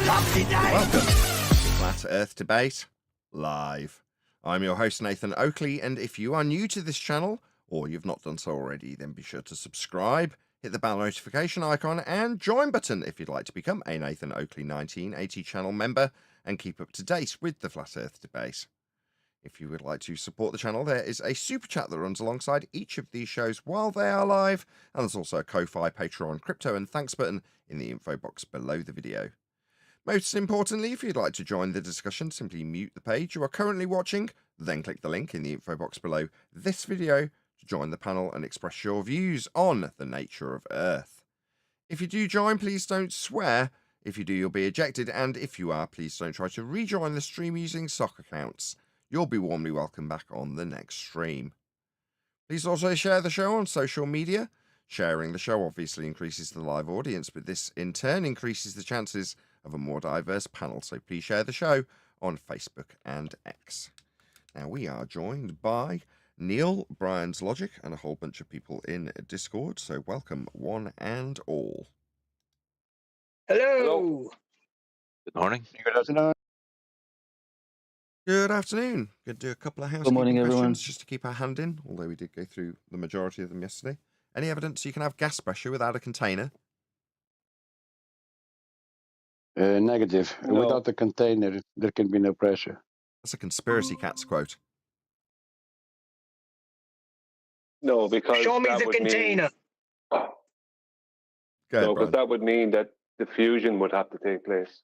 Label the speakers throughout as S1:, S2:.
S1: Welcome to Flat Earth Debate Live. I'm your host, Nathan Oakley, and if you are new to this channel, or you've not done so already, then be sure to subscribe, hit the bell notification icon, and join button if you'd like to become a Nathan Oakley 1980 channel member and keep up to date with the Flat Earth Debate. If you would like to support the channel, there is a super chat that runs alongside each of these shows while they are live, and there's also a Ko-Fi, Patreon, crypto, and thanks button in the info box below the video. Most importantly, if you'd like to join the discussion, simply mute the page you are currently watching, then click the link in the info box below this video to join the panel and express your views on the nature of Earth. If you do join, please don't swear. If you do, you'll be ejected, and if you are, please don't try to rejoin the stream using sock accounts. You'll be warmly welcome back on the next stream. Please also share the show on social media. Sharing the show obviously increases the live audience, but this in turn increases the chances of a more diverse panel, so please share the show on Facebook and X. Now, we are joined by Neil, Brian's Logic, and a whole bunch of people in Discord, so welcome one and all.
S2: Hello.
S3: Good morning.
S2: Good afternoon.
S1: Good afternoon. Good to do a couple of housekeeping
S4: morning,
S1: questions
S4: everyone.
S1: just to keep our hand in, although we did go through the majority of them yesterday. Any evidence you can have gas pressure without a container?
S2: Negative.
S4: No.
S2: Without the container, there can be no pressure.
S1: That's a conspiracy cats quote.
S5: No, because
S4: Show me
S5: that
S4: the
S5: would
S4: container.
S1: Go ahead,
S5: No,
S1: Brian.
S5: because that would mean that diffusion would have to take place.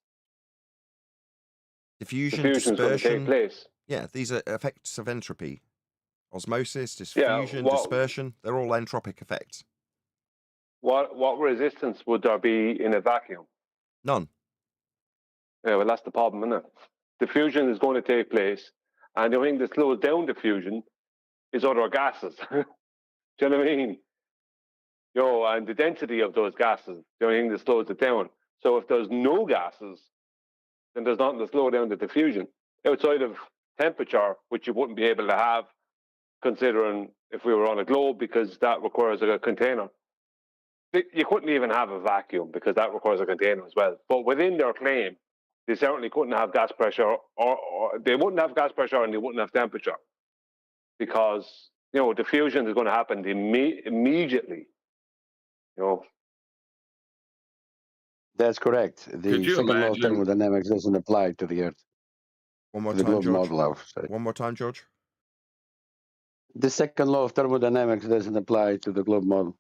S1: Diffusion,
S5: Diffusion's going to take
S1: dispersion.
S5: place.
S1: Yeah, these are effects of entropy. Osmosis,
S5: Yeah,
S1: diffusion,
S5: well-
S1: dispersion, they're all entropic effects.
S5: What resistance would there be in a vacuum?
S1: None.
S5: Yeah, well, that's the problem, isn't it? Diffusion is going to take place, and the only thing that slows down diffusion is other gases. Do you know what I mean? And the density of those gases, the only thing that slows it down. So if there's no gases, then there's nothing to slow down the diffusion outside of temperature, which you wouldn't be able to have, considering if we were on a globe, because that requires a container. You couldn't even have a vacuum because that requires a container as well. But within their claim, they certainly couldn't have gas pressure, or they wouldn't have gas pressure and they wouldn't have temperature, because diffusion is going to happen immediately.
S2: That's correct.
S3: Could
S2: The
S3: you
S2: second law of
S3: imagine-
S2: thermodynamics doesn't apply to the Earth.
S1: One more
S2: To the
S1: time,
S2: globe
S1: George.
S2: model, I would say.
S1: One more time, George.
S2: The second law of thermodynamics doesn't apply to the globe model.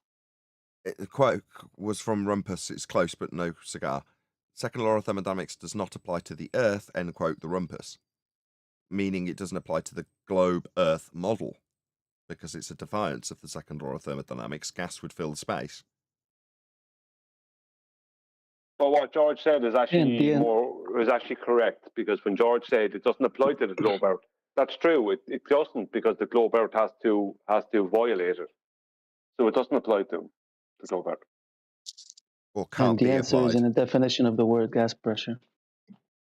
S1: The quote was from Rumpus. It's close, but no cigar. Second law of thermodynamics does not apply to the Earth, end quote, the Rumpus. Meaning it doesn't apply to the globe Earth model, because it's a defiance of the second law of thermodynamics. Gas would fill the space.
S5: But what George said is actually
S4: Yeah.
S5: actually correct, because when George said it doesn't apply to the globe Earth, that's true. It doesn't, because the globe Earth has to violate it, so it doesn't apply to the globe Earth.
S1: Or
S4: And
S1: can't
S4: the
S1: be
S4: answer is
S1: applied.
S4: in the definition of the word gas pressure.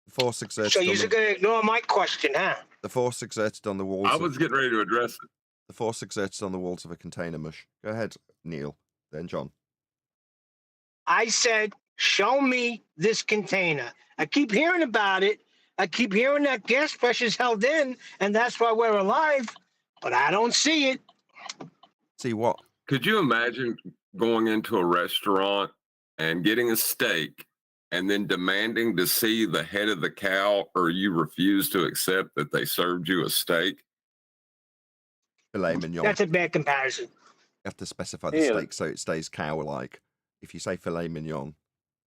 S1: The force exerted
S6: So
S1: on
S6: you're
S1: the,
S6: gonna ignore my question, huh?
S1: the force exerted on the walls.
S3: I was getting ready to address it.
S1: The force exerted on the walls of a container mush. Go ahead, Neil. Then John.
S6: I said, show me this container. I keep hearing about it. I keep hearing that gas pressure's held in, and that's why we're alive, but I don't see it.
S1: See what?
S3: Could you imagine going into a restaurant and getting a steak and then demanding to see the head of the cow, or you refuse to accept that they served you a steak?
S1: Filet mignon.
S6: That's a bad comparison.
S1: You have to specify the
S5: Yeah.
S1: steak so it stays cow-like. If you say filet mignon,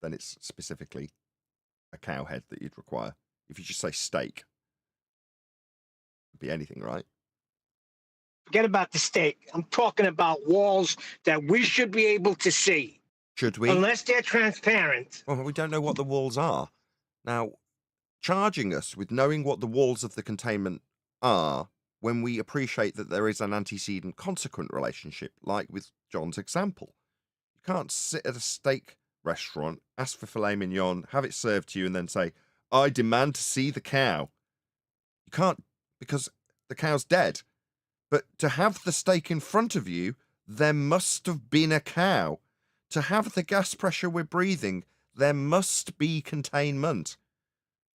S1: then it's specifically a cow head that you'd require. If you just say steak, it'd be anything, right?
S6: Forget about the steak. I'm talking about walls that we should be able to see,
S1: Should we?
S6: unless they're transparent.
S1: Well, we don't know what the walls are. Now, charging us with knowing what the walls of the containment are when we appreciate that there is an antecedent consequent relationship, like with John's example. You can't sit at a steak restaurant, ask for filet mignon, have it served to you, and then say, I demand to see the cow. You can't, because the cow's dead. But to have the steak in front of you, there must have been a cow. To have the gas pressure we're breathing, there must be containment.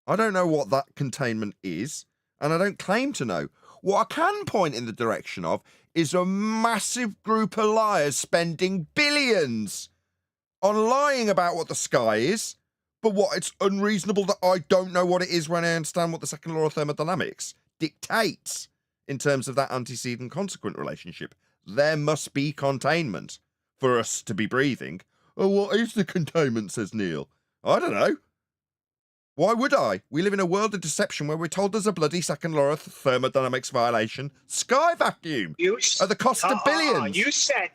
S1: I don't know what that containment is, and I don't claim to know. What I can point in the direction of is a massive group of liars spending billions on lying about what the sky is, but what it's unreasonable that I don't know what it is when I understand what the second law of thermodynamics dictates in terms of that antecedent consequent relationship. There must be containment for us to be breathing. Oh, what is the containment, says Neil. I don't know. Why would I? We live in a world of deception where we're told there's a bloody second law of thermodynamics violation. Sky vacuum at the cost of billions.
S6: You said,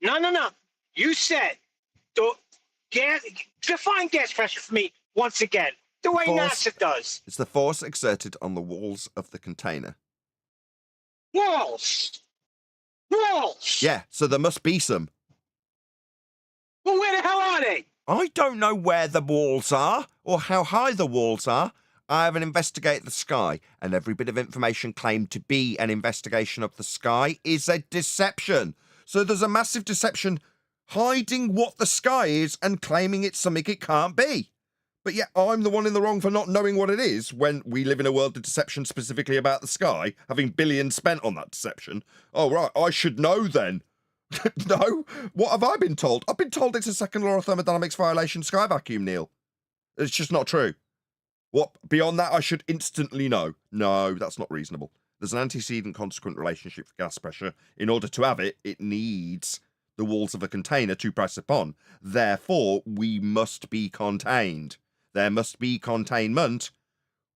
S6: no. You said, define gas pressure for me once again, the way NASA does.
S1: It's the force exerted on the walls of the container.
S6: Walls.
S1: Yeah, so there must be some.
S6: Well, where the hell are they?
S1: I don't know where the walls are or how high the walls are. I haven't investigated the sky, and every bit of information claimed to be an investigation of the sky is a deception. So there's a massive deception hiding what the sky is and claiming it's something it can't be. But yet I'm the one in the wrong for not knowing what it is when we live in a world of deception specifically about the sky, having billions spent on that deception. Oh, right, I should know then. No? What have I been told? I've been told it's a second law of thermodynamics violation sky vacuum, Neil. It's just not true. What, beyond that, I should instantly know? No, that's not reasonable. There's an antecedent consequent relationship for gas pressure. In order to have it, it needs the walls of a container to press upon. Therefore, we must be contained. There must be containment.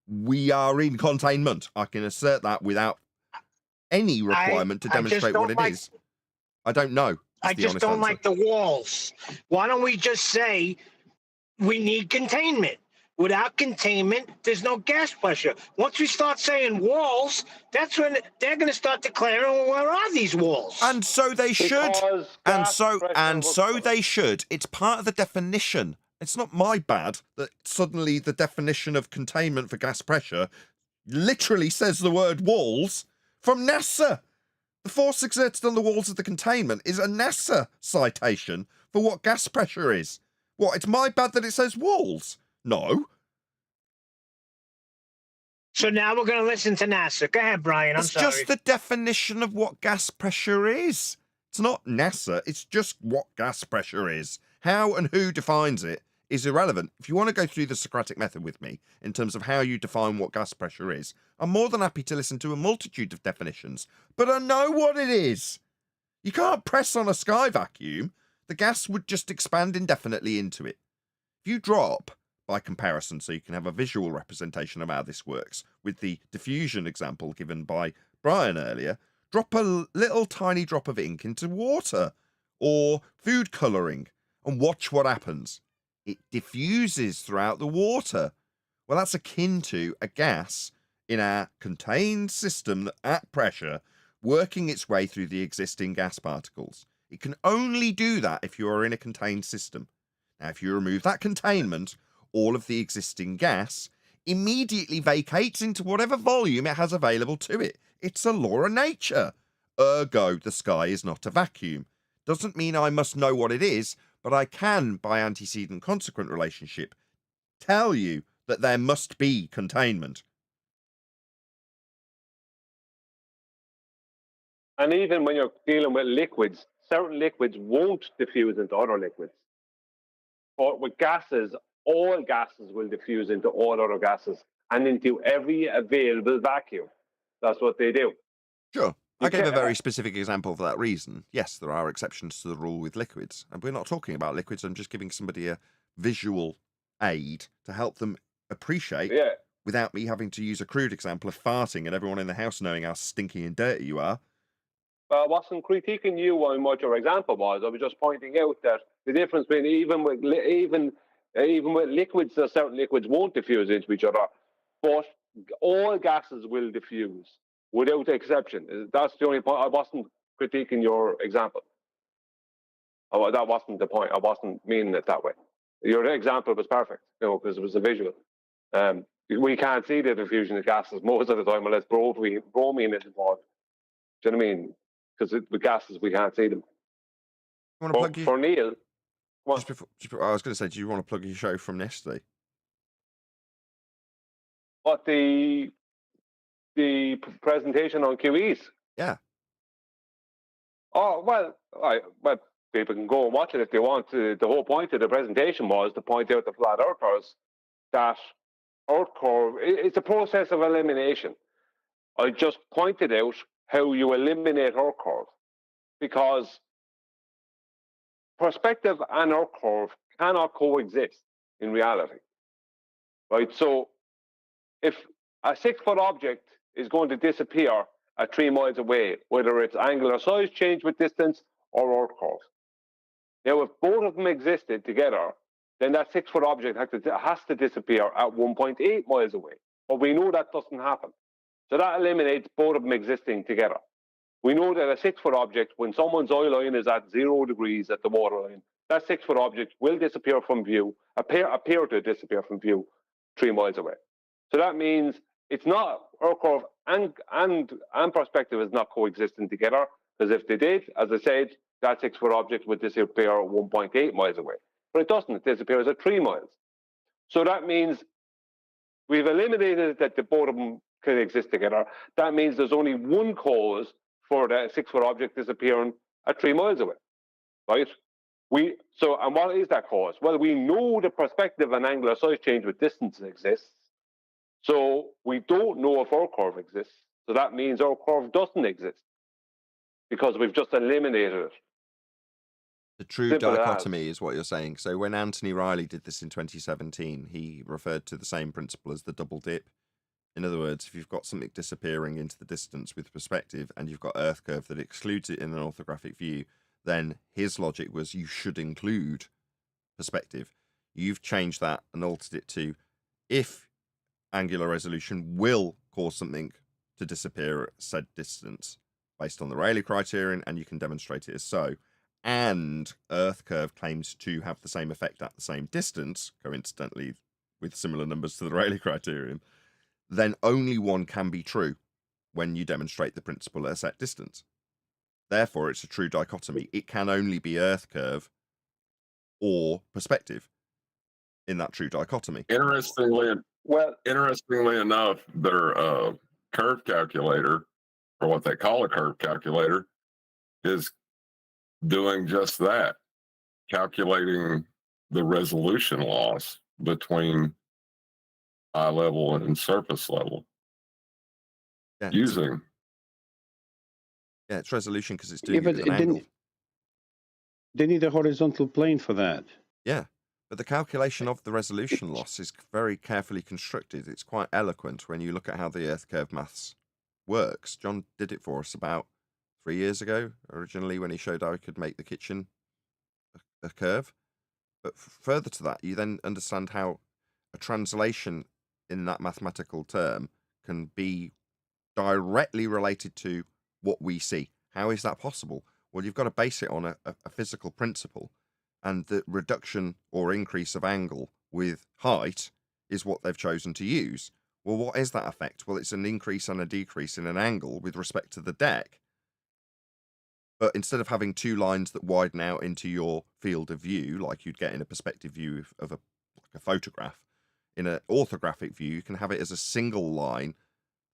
S1: We are in containment. I can assert that without any requirement to demonstrate what it is. I don't know.
S6: I just don't like the walls. Why don't we just say we need containment? Without containment, there's no gas pressure. Once we start saying walls, that's when they're going to start declaring, well, where are these walls?
S1: And so they should. And so they should. It's part of the definition. It's not my bad that suddenly the definition of containment for gas pressure literally says the word walls from NASA. The force exerted on the walls of the containment is a NASA citation for what gas pressure is. What, it's my bad that it says walls? No.
S6: So now we're going to listen to NASA. Go ahead, Brian. I'm sorry.
S1: It's just the definition of what gas pressure is. It's not NASA. It's just what gas pressure is. How and who defines it is irrelevant. If you want to go through the Socratic method with me in terms of how you define what gas pressure is, I'm more than happy to listen to a multitude of definitions, but I know what it is. You can't press on a sky vacuum. The gas would just expand indefinitely into it. If you drop, by comparison, so you can have a visual representation of how this works, with the diffusion example given by Brian earlier, drop a little tiny drop of ink into water or food colouring and watch what happens. It diffuses throughout the water. Well, that's akin to a gas in our contained system at pressure working its way through the existing gas particles. It can only do that if you are in a contained system. Now, if you remove that containment, all of the existing gas immediately vacates into whatever volume it has available to it. It's a law of nature. Ergo, the sky is not a vacuum. Doesn't mean I must know what it is, but I can, by antecedent consequent relationship, tell you that there must be containment.
S5: And even when you're dealing with liquids, certain liquids won't diffuse into other liquids. But with gases, all gases will diffuse into all other gases and into every available vacuum. That's what they do.
S1: Sure. I gave a very specific example for that reason. Yes, there are exceptions to the rule with liquids. And we're not talking about liquids. I'm just giving somebody a visual aid to help them appreciate, without me having to use a crude example of farting and everyone in the house knowing how stinky and dirty you are.
S5: I wasn't critiquing you on what your example was. I was just pointing out that the difference between even with liquids, certain liquids won't diffuse into each other, but all gases will diffuse without exception. That's the only point. I wasn't critiquing your example. That wasn't the point. I wasn't meaning it that way. Your example was perfect, because it was a visual. We can't see the diffusion of gases most of the time unless bromine is involved. Do you know what I mean? Because with gases, we can't see them.
S1: Want to plug
S5: For Neil, what?
S1: just before, I was going to say, do you want to plug your show from yesterday?
S5: What the presentation on QEs?
S1: Yeah.
S5: Oh well, well, people can go and watch it if they want to. The whole point of the presentation was to point out the flat earthers that Earth curve. It's a process of elimination. I just pointed out how you eliminate Earth curve because perspective and Earth curve cannot coexist in reality, right? So if a 6-foot object is going to disappear at 3 miles away, whether it's angular size change with distance or Earth curve. Now, if both of them existed together, then that 6-foot object has to disappear at 1.8 miles away. But we know that doesn't happen. So that eliminates both of them existing together. We know that a 6-foot object, when someone's eye line is at 0 degrees at the waterline, that 6-foot object will disappear from view, appear to disappear from view 3 miles away. So that means it's not Earth curve and perspective is not coexisting together, because if they did, as I said, that 6-foot object would disappear at 1.8 miles away. But it doesn't, it disappears at 3 miles. So that means we've eliminated that the both of them can exist together. That means there's only one cause for the 6-foot object disappearing at 3 miles away, right? And what is that cause? Well, we know the perspective and angular size change with distance exists. So we don't know if Earth curve exists. So that means Earth curve doesn't exist because we've just eliminated it.
S1: The true dichotomy is what you're saying. So when Anthony Riley did this in 2017, he referred to the same principle as the double dip. In other words, if you've got something disappearing into the distance with perspective and you've got Earth curve that excludes it in an orthographic view, then his logic was you should include perspective. You've changed that and altered it to if angular resolution will cause something to disappear at said distance based on the Rayleigh criterion, and you can demonstrate it as so, and Earth curve claims to have the same effect at the same distance, coincidentally with similar numbers to the Rayleigh criterion, then only one can be true when you demonstrate the principle at a set distance. Therefore, it's a true dichotomy. It can only be Earth curve or perspective in that true dichotomy.
S3: Interestingly enough, their curve calculator, or what they call a curve calculator, is doing just that, calculating the resolution loss between eye level and surface level.
S1: Yeah,
S3: using.
S1: Yeah, it's resolution because it's doing it with an angle.
S2: They need a horizontal plane for that.
S1: Yeah, but the calculation of the resolution loss is very carefully constructed. It's quite eloquent when you look at how the Earth curve maths works. John did it for us about 3 years ago, originally, when he showed how he could make the kitchen a curve. But further to that, you then understand how a translation in that mathematical term can be directly related to what we see. How is that possible? Well, you've got to base it on a physical principle, and the reduction or increase of angle with height is what they've chosen to use. Well, what is that effect? Well, it's an increase and a decrease in an angle with respect to the deck. But instead of having two lines that widen out into your field of view, like you'd get in a perspective view of a photograph, in an orthographic view, you can have it as a single line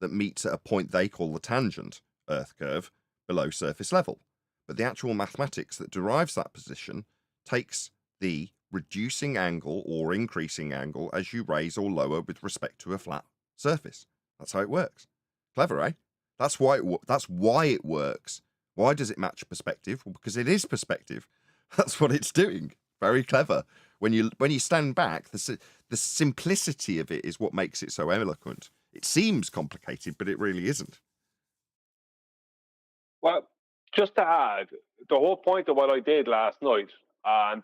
S1: that meets at a point they call the tangent, Earth curve, below surface level. But the actual mathematics that derives that position takes the reducing angle or increasing angle as you raise or lower with respect to a flat surface. That's how it works. Clever, eh? That's why it works. Why does it match perspective? Well, because it is perspective. That's what it's doing. Very clever. When you stand back, the simplicity of it is what makes it so eloquent. It seems complicated, but it really isn't.
S5: Well, just to add, the whole point of what I did last night, and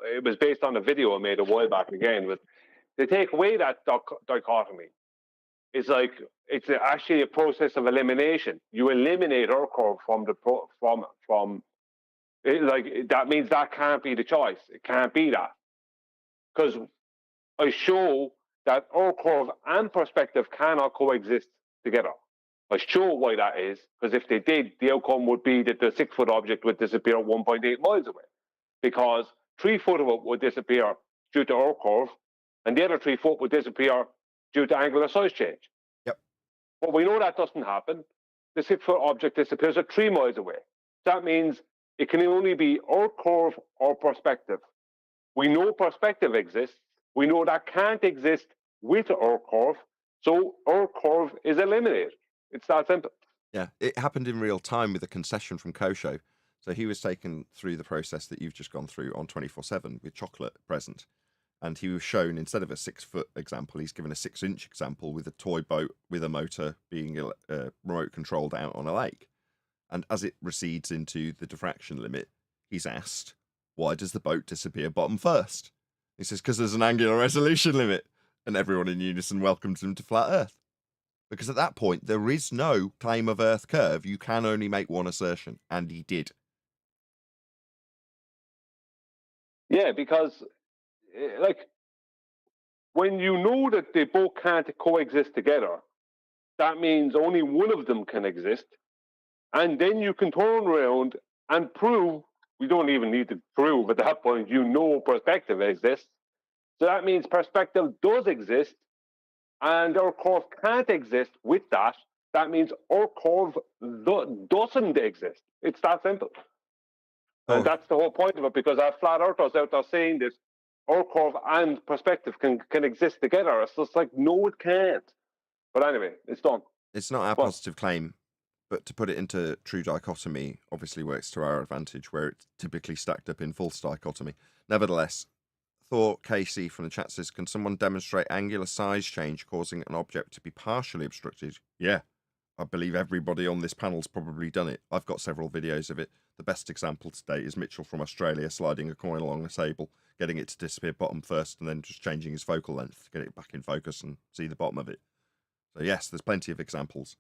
S5: it was based on a video I made a while back again, was to take away that dichotomy. It's like it's actually a process of elimination. You eliminate Earth curve from that means that can't be the choice. It can't be that, because I show that Earth curve and perspective cannot coexist together. I show why that is, because if they did, the outcome would be that the 6-foot object would disappear 1.8 miles away. because 3 foot of it would disappear due to Earth curve, and the other 3 foot would disappear due to angular size change.
S1: Yep.
S5: But we know that doesn't happen. The 6 foot object disappears at 3 miles away. That means it can only be Earth curve or perspective. We know perspective exists. We know that can't exist with Earth curve. So Earth curve is eliminated. It's that simple.
S1: Yeah, it happened in real time with a concession from Kosho. So he was taken through the process that you've just gone through on 24/7 with chocolate present. And he was shown, instead of a 6 foot example, he's given a 6-inch example with a toy boat with a motor being remote controlled out on a lake. And as it recedes into the diffraction limit, he's asked, why does the boat disappear bottom first? He says, because there's an angular resolution limit. And everyone in unison welcomes him to flat Earth. Because at that point, there is no claim of Earth curve. You can only make one assertion. And he did.
S5: Yeah, because like when you know that they both can't coexist together, that means only one of them can exist. And then you can turn around and prove, we don't even need to prove at that point, you know perspective exists. So that means perspective does exist, and our curve can't exist with that. That means our curve doesn't exist. It's that simple. And that's the whole point of it, because our flat earthers out there saying this, our curve and perspective can exist together. It's just like, no, it can't. But anyway, it's done.
S1: It's not our positive claim, but to put it into true dichotomy obviously works to our advantage, where it's typically stacked up in false dichotomy. Nevertheless, Thought Casey from the chat says, can someone demonstrate angular size change causing an object to be partially obstructed? Yeah, I believe everybody on this panel's probably done it. I've got several videos of it. The best example to date is Mitchell from Australia sliding a coin along a table, getting it to disappear bottom first, and then just changing his focal length to get it back in focus and see the bottom of it. So yes, there's plenty of examples.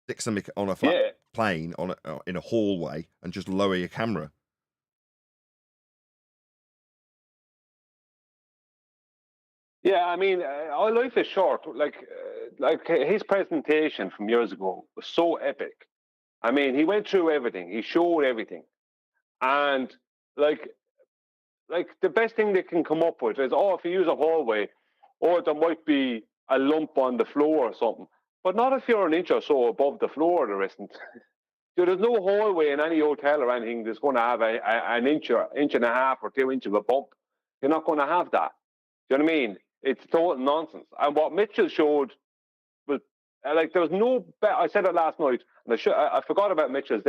S1: Stick them on a flat plane in a hallway and just lower your camera.
S5: Yeah, I mean, our life is short. Like his presentation from years ago was so epic. I mean, he went through everything. He showed everything, and like the best thing they can come up with is, oh, if you use a hallway, or there might be a lump on the floor or something, but not if you're an inch or so above the floor. There isn't. There's no hallway in any hotel or anything that's going to have an inch and a half or 2 inches of a bump. You're not going to have that. Do you know what I mean? It's total nonsense. And what Mitchell showed was like, there was no. I said it last night, and I forgot about Mitchell's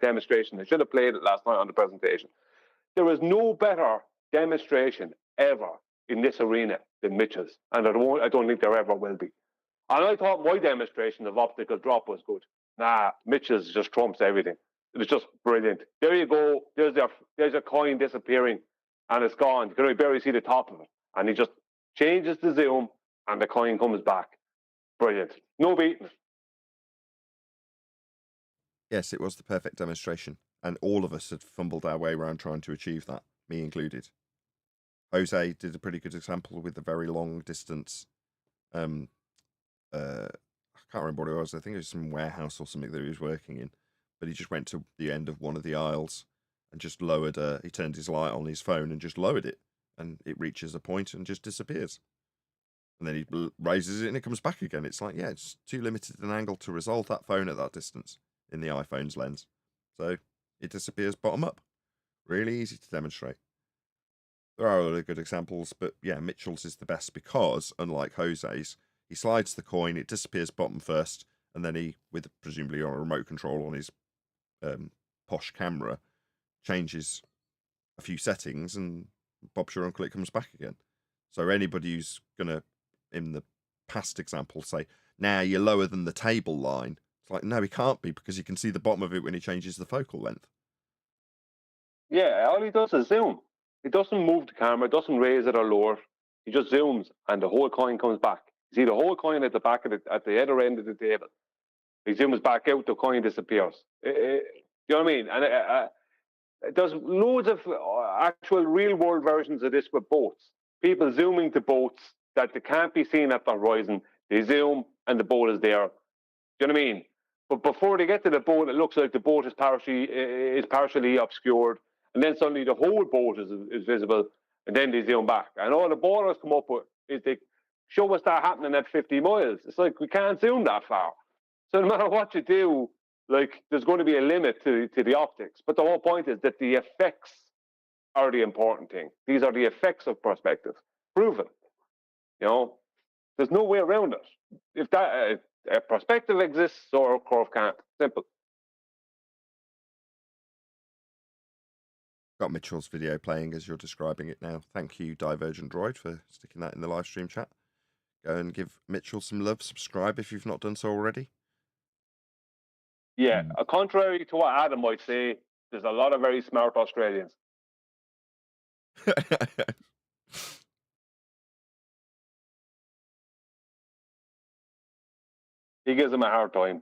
S5: demonstration. I should have played it last night on the presentation. There was no better demonstration ever in this arena than Mitchell's, and I don't think there ever will be. And I thought my demonstration of optical drop was good. Nah, Mitchell's just trumps everything. It was just brilliant. There you go. There's a coin disappearing, and it's gone. You can only barely see the top of it, and he just changes the zoom, and the coin comes back. Brilliant. No beating it.
S1: Yes, it was the perfect demonstration, and all of us had fumbled our way around trying to achieve that, me included. Jose did a pretty good example with a very long distance. I can't remember what it was. I think it was some warehouse or something that he was working in, but he just went to the end of one of the aisles and just lowered. He turned his light on his phone and just lowered it, and it reaches a point and just disappears. And then he raises it and it comes back again. It's like, yeah, it's too limited an angle to resolve that phone at that distance in the iPhone's lens. So it disappears bottom up. Really easy to demonstrate. There are other good examples, but yeah, Mitchell's is the best because, unlike Jose's, he slides the coin, it disappears bottom first, and then he, with presumably on a remote control on his posh camera, changes a few settings, and Bob's your uncle, it comes back again. So anybody who's going to, in the past example, say, nah, you're lower than the table line, it's like, no, he can't be, because you can see the bottom of it when he changes the focal length.
S5: Yeah, all he does is zoom. He doesn't move the camera, doesn't raise it or lower it. He just zooms, and the whole coin comes back. You see the whole coin at the back of at the other end of the table. He zooms back out, the coin disappears. You know what I mean? And there's loads of actual real-world versions of this with boats. People zooming to boats that they can't be seen at the horizon. They zoom, and the boat is there. Do you know what I mean? But before they get to the boat, it looks like the boat is partially obscured, and then suddenly the whole boat is visible, and then they zoom back. And all the borders come up with is they show us that happening at 50 miles. It's like we can't zoom that far. So no matter what you do, like there's going to be a limit to the optics. But the whole point is that the effects are the important thing. These are the effects of perspective, proven. You know, there's no way around it. If that a perspective exists, or a curve can't. Simple.
S1: Got Mitchell's video playing as you're describing it now. Thank you, Divergent Droid, for sticking that in the live stream chat. Go and give Mitchell some love. Subscribe if you've not done so already.
S5: Yeah, contrary to what Adam might say, there's a lot of very smart Australians. He gives them a hard time.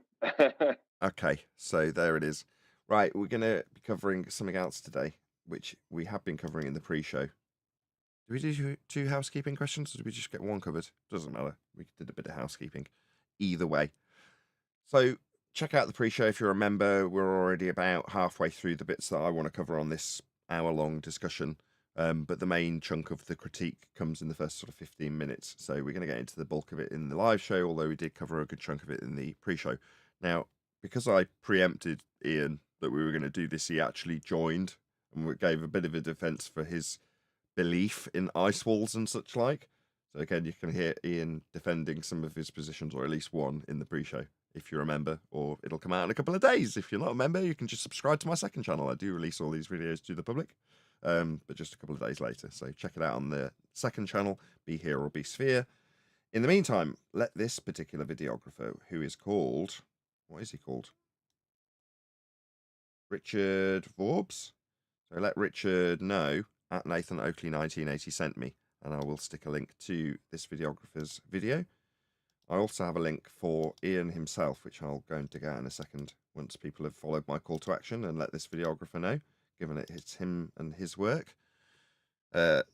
S1: Okay, so there it is. Right, we're going to be covering something else today, which we have been covering in the pre-show. Did we do two housekeeping questions, or did we just get one covered? Doesn't matter. We did a bit of housekeeping. Either way. So check out the pre-show if you're a member. We're already about halfway through the bits that I want to cover on this hour-long discussion. But the main chunk of the critique comes in the first sort of 15 minutes. So we're going to get into the bulk of it in the live show, although we did cover a good chunk of it in the pre-show. Now, because I preempted Ian that we were going to do this, he actually joined and we gave a bit of a defense for his belief in ice walls and such like. So again, you can hear Ian defending some of his positions, or at least one, in the pre-show, if you're a member, or it'll come out in a couple of days. If you're not a member, you can just subscribe to my second channel. I do release all these videos to the public, but just a couple of days later. So check it out on the second channel, Be Here or Be Sphere. In the meantime, let this particular videographer, who is called, what is he called? Richard Vobes. So let Richard know at Nathan Oakley 1980 sent me, and I will stick a link to this videographer's video. I also have a link for Ian himself, which I'll go and dig out in a second once people have followed my call to action and let this videographer know, given it's him and his work, that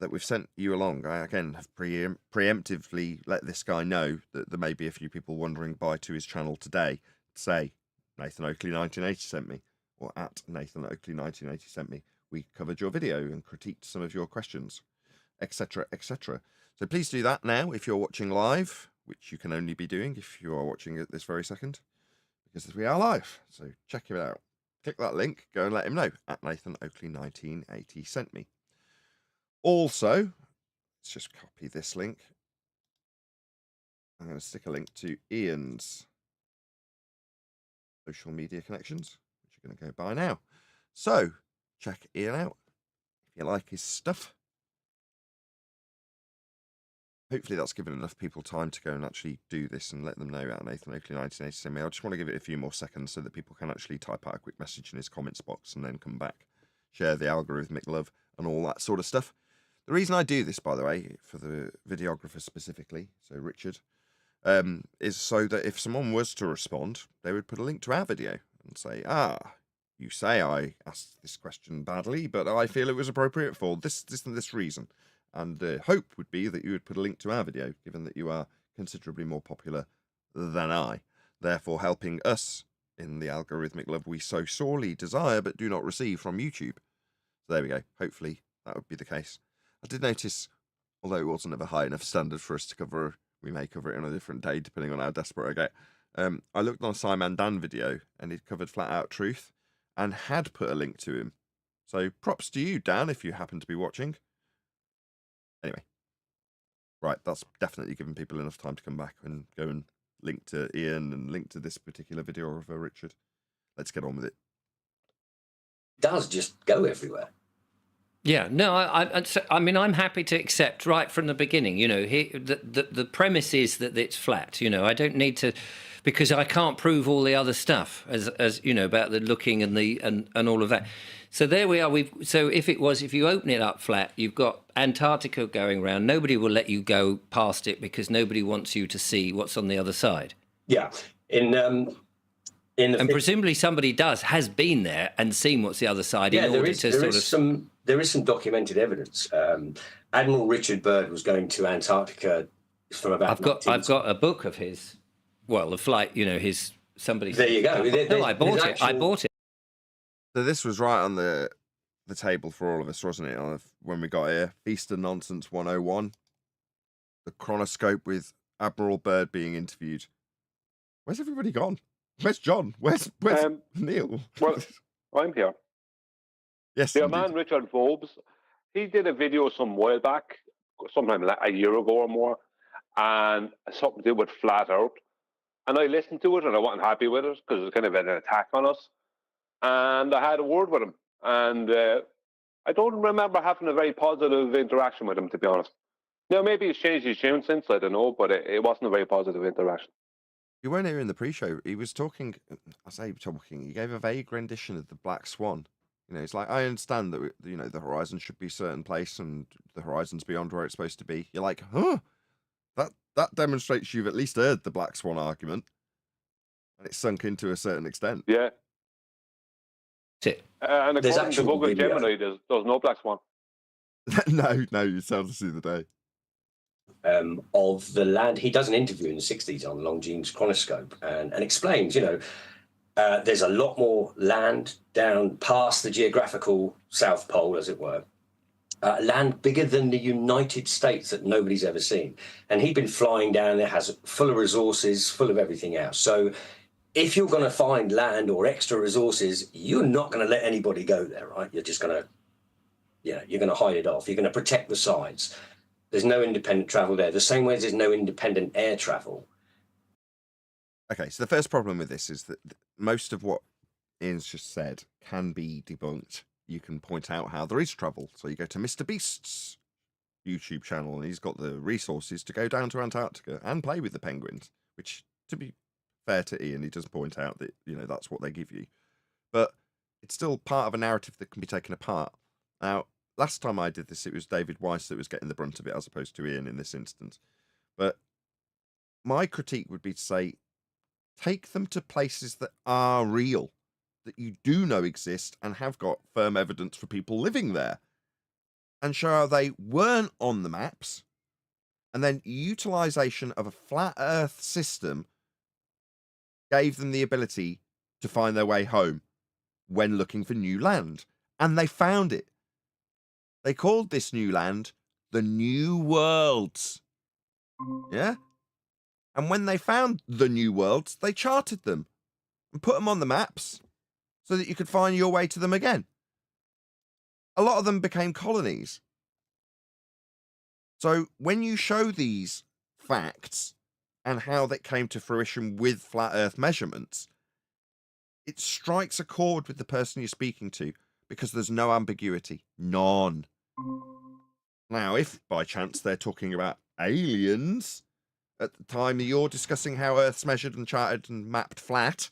S1: we've sent you along. I, again, have preemptively let this guy know that there may be a few people wandering by to his channel today. Say, Nathan Oakley 1980 sent me, or at Nathan Oakley 1980 sent me. We covered your video and critiqued some of your questions, etc., etc. So please do that now if you're watching live, which you can only be doing if you are watching it this very second, because we are live. So check it out. Click that link, go and let him know at Nathan Oakley 1980 sent me. Also, let's just copy this link. I'm going to stick a link to Ian's social media connections, which you're going to go by now. So check Ian out if you like his stuff. Hopefully that's given enough people time to go and actually do this and let them know at Nathan Oakley 1980 sent me. I just want to give it a few more seconds so that people can actually type out a quick message in his comments box and then come back, share the algorithmic love and all that sort of stuff. The reason I do this, by the way, for the videographer specifically, so Richard, is so that if someone was to respond, they would put a link to our video and say, you say I asked this question badly, but I feel it was appropriate for this and this reason. And the hope would be that you would put a link to our video, given that you are considerably more popular than I, therefore helping us in the algorithmic love we so sorely desire but do not receive from YouTube. So there we go. Hopefully that would be the case. I did notice, although it wasn't of a high enough standard for us to cover, we may cover it on a different day depending on how desperate I get. I looked on a Simon Dan video and he'd covered Flat Out Truth and had put a link to him. So props to you, Dan, if you happen to be watching. Anyway, right, that's definitely given people enough time to come back and go and link to Ian and link to this particular video of Richard. Let's get on with it.
S7: It does just go everywhere.
S8: Yeah, no, I mean, I'm happy to accept right from the beginning. You know, the premise is that it's flat. You know, I don't need to, because I can't prove all the other stuff as you know about the looking and the and all of that. So there we are. So if you open it up flat, you've got Antarctica going around. Nobody will let you go past it because nobody wants you to see what's on the other side.
S7: Yeah, and
S8: presumably somebody has been there and seen what's the other side.
S7: Yeah,
S8: in order to
S7: there is some documented evidence. Admiral Richard Byrd was going to Antarctica from about.
S8: I've got a book of his. Well, the flight. You know, somebody.
S7: There you go.
S8: No, I bought it.
S1: So this was right on the the table for all of us, wasn't it? When we got here, Feast and Nonsense 101, the chronoscope with Admiral Byrd being interviewed. Where's everybody gone? Where's John? Where's Neil?
S5: Well, I'm here.
S1: Yes,
S5: The
S1: indeed.
S5: man Richard Vobes, he did a video some while back, sometime like a year ago or more, and something to do with flat Earth. And I listened to it, and I wasn't happy with it because it was kind of an attack on us. And I had a word with him, and I don't remember having a very positive interaction with him, to be honest. Now, maybe he's changed his tune since, I don't know, but it wasn't a very positive interaction.
S1: You weren't here in the pre-show. He was talking, he gave a vague rendition of the Black Swan. You know, it's like, I understand that, you know, the horizon should be a certain place and the horizon's beyond where it's supposed to be. You're like, huh? That demonstrates you've at least heard the Black Swan argument. And it's sunk into a certain extent.
S5: Yeah.
S8: It.
S5: And
S7: There's
S5: according to
S7: actual
S5: Google
S7: video.
S5: Gemini, there's no Black Swan.
S1: No, you sound to see the day.
S7: Of the land. He does an interview in the 60s on Longines chronoscope and explains, you know, there's a lot more land down past the geographical South Pole, as it were. Land bigger than the United States that nobody's ever seen. And he'd been flying down there, has full of resources, full of everything else. So if you're going to find land or extra resources, you're not going to let anybody go there, right? You're just going to, you're going to hide it off. You're going to protect the sides. There's no independent travel there. The same way as there's no independent air travel.
S1: Okay, so the first problem with this is that most of what Ian's just said can be debunked. You can point out how there is travel. So you go to Mr. Beast's YouTube channel and he's got the resources to go down to Antarctica and play with the penguins, which, to be fair to Ian, he does point out that, you know, that's what they give you. But it's still part of a narrative that can be taken apart. Now, last time I did this, it was David Weiss that was getting the brunt of it as opposed to Ian in this instance. But my critique would be to say, take them to places that are real, that you do know exist and have got firm evidence for people living there, and show how they weren't on the maps, and then utilization of a flat Earth system gave them the ability to find their way home when looking for new land. And they found it. They called this new land the New Worlds. Yeah? And when they found the New Worlds, they charted them and put them on the maps so that you could find your way to them again. A lot of them became colonies. So when you show these facts and how that came to fruition with flat Earth measurements, it strikes a chord with the person you're speaking to because there's no ambiguity. None. Now, if by chance they're talking about aliens at the time that you're discussing how Earth's measured and charted and mapped flat,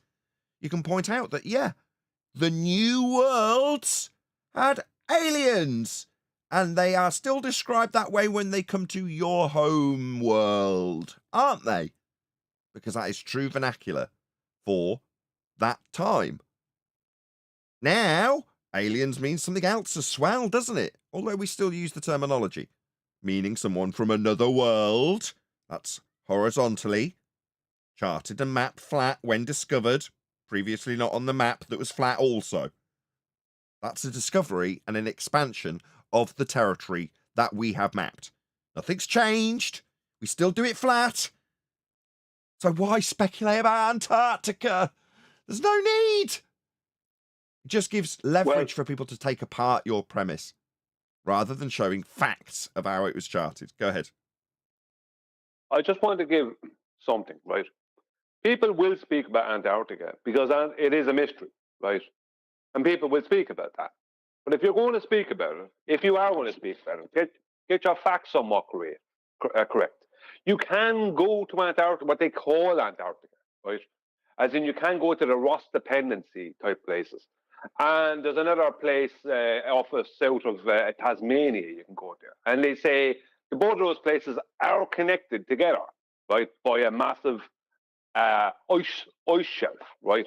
S1: you can point out that, yeah, the New Worlds had aliens, and they are still described that way when they come to your home world, aren't they? Because that is true vernacular for that time. Now, aliens means something else as well, doesn't it? Although we still use the terminology, meaning someone from another world, that's horizontally, charted and mapped flat when discovered, previously not on the map that was flat also. That's a discovery and an expansion of the territory that we have mapped. Nothing's changed. We still do it flat. So why speculate about Antarctica? There's no need. It just gives leverage for people to take apart your premise rather than showing facts of how it was charted. Go ahead.
S5: I just want to give something, right? People will speak about Antarctica because it is a mystery, right? And people will speak about that. But if you're going to speak about it, if you are going to speak about it, get your facts somewhat correct. You can go to Antarctica, what they call Antarctica, right? As in, you can go to the Ross dependency type places. And there's another place off south of Tasmania you can go there. And they say both of those places are connected together, right, by a massive ice shelf, right?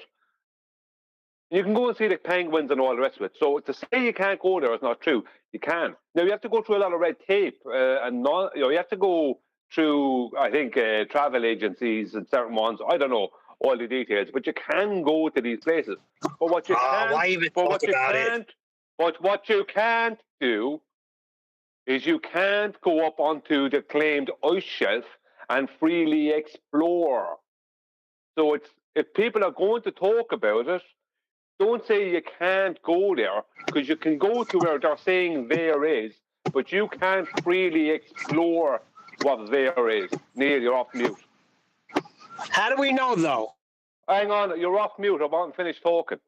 S5: You can go and see the penguins and all the rest of it. So to say you can't go there is not true. You can. Now, you have to go through a lot of red tape. You have to go through, I think, travel agencies and certain ones. I don't know all the details, but you can go to these places. But what you can't,
S6: why even talk about it?
S5: But what you can't do is you can't go up onto the claimed ice shelf and freely explore. So it's, if people are going to talk about it, don't say you can't go there, because you can go to where they're saying there is, but you can't freely explore what there is. Neil, you're off mute.
S6: How do we know, though?
S5: Hang on, you're off mute. I want to finish talking.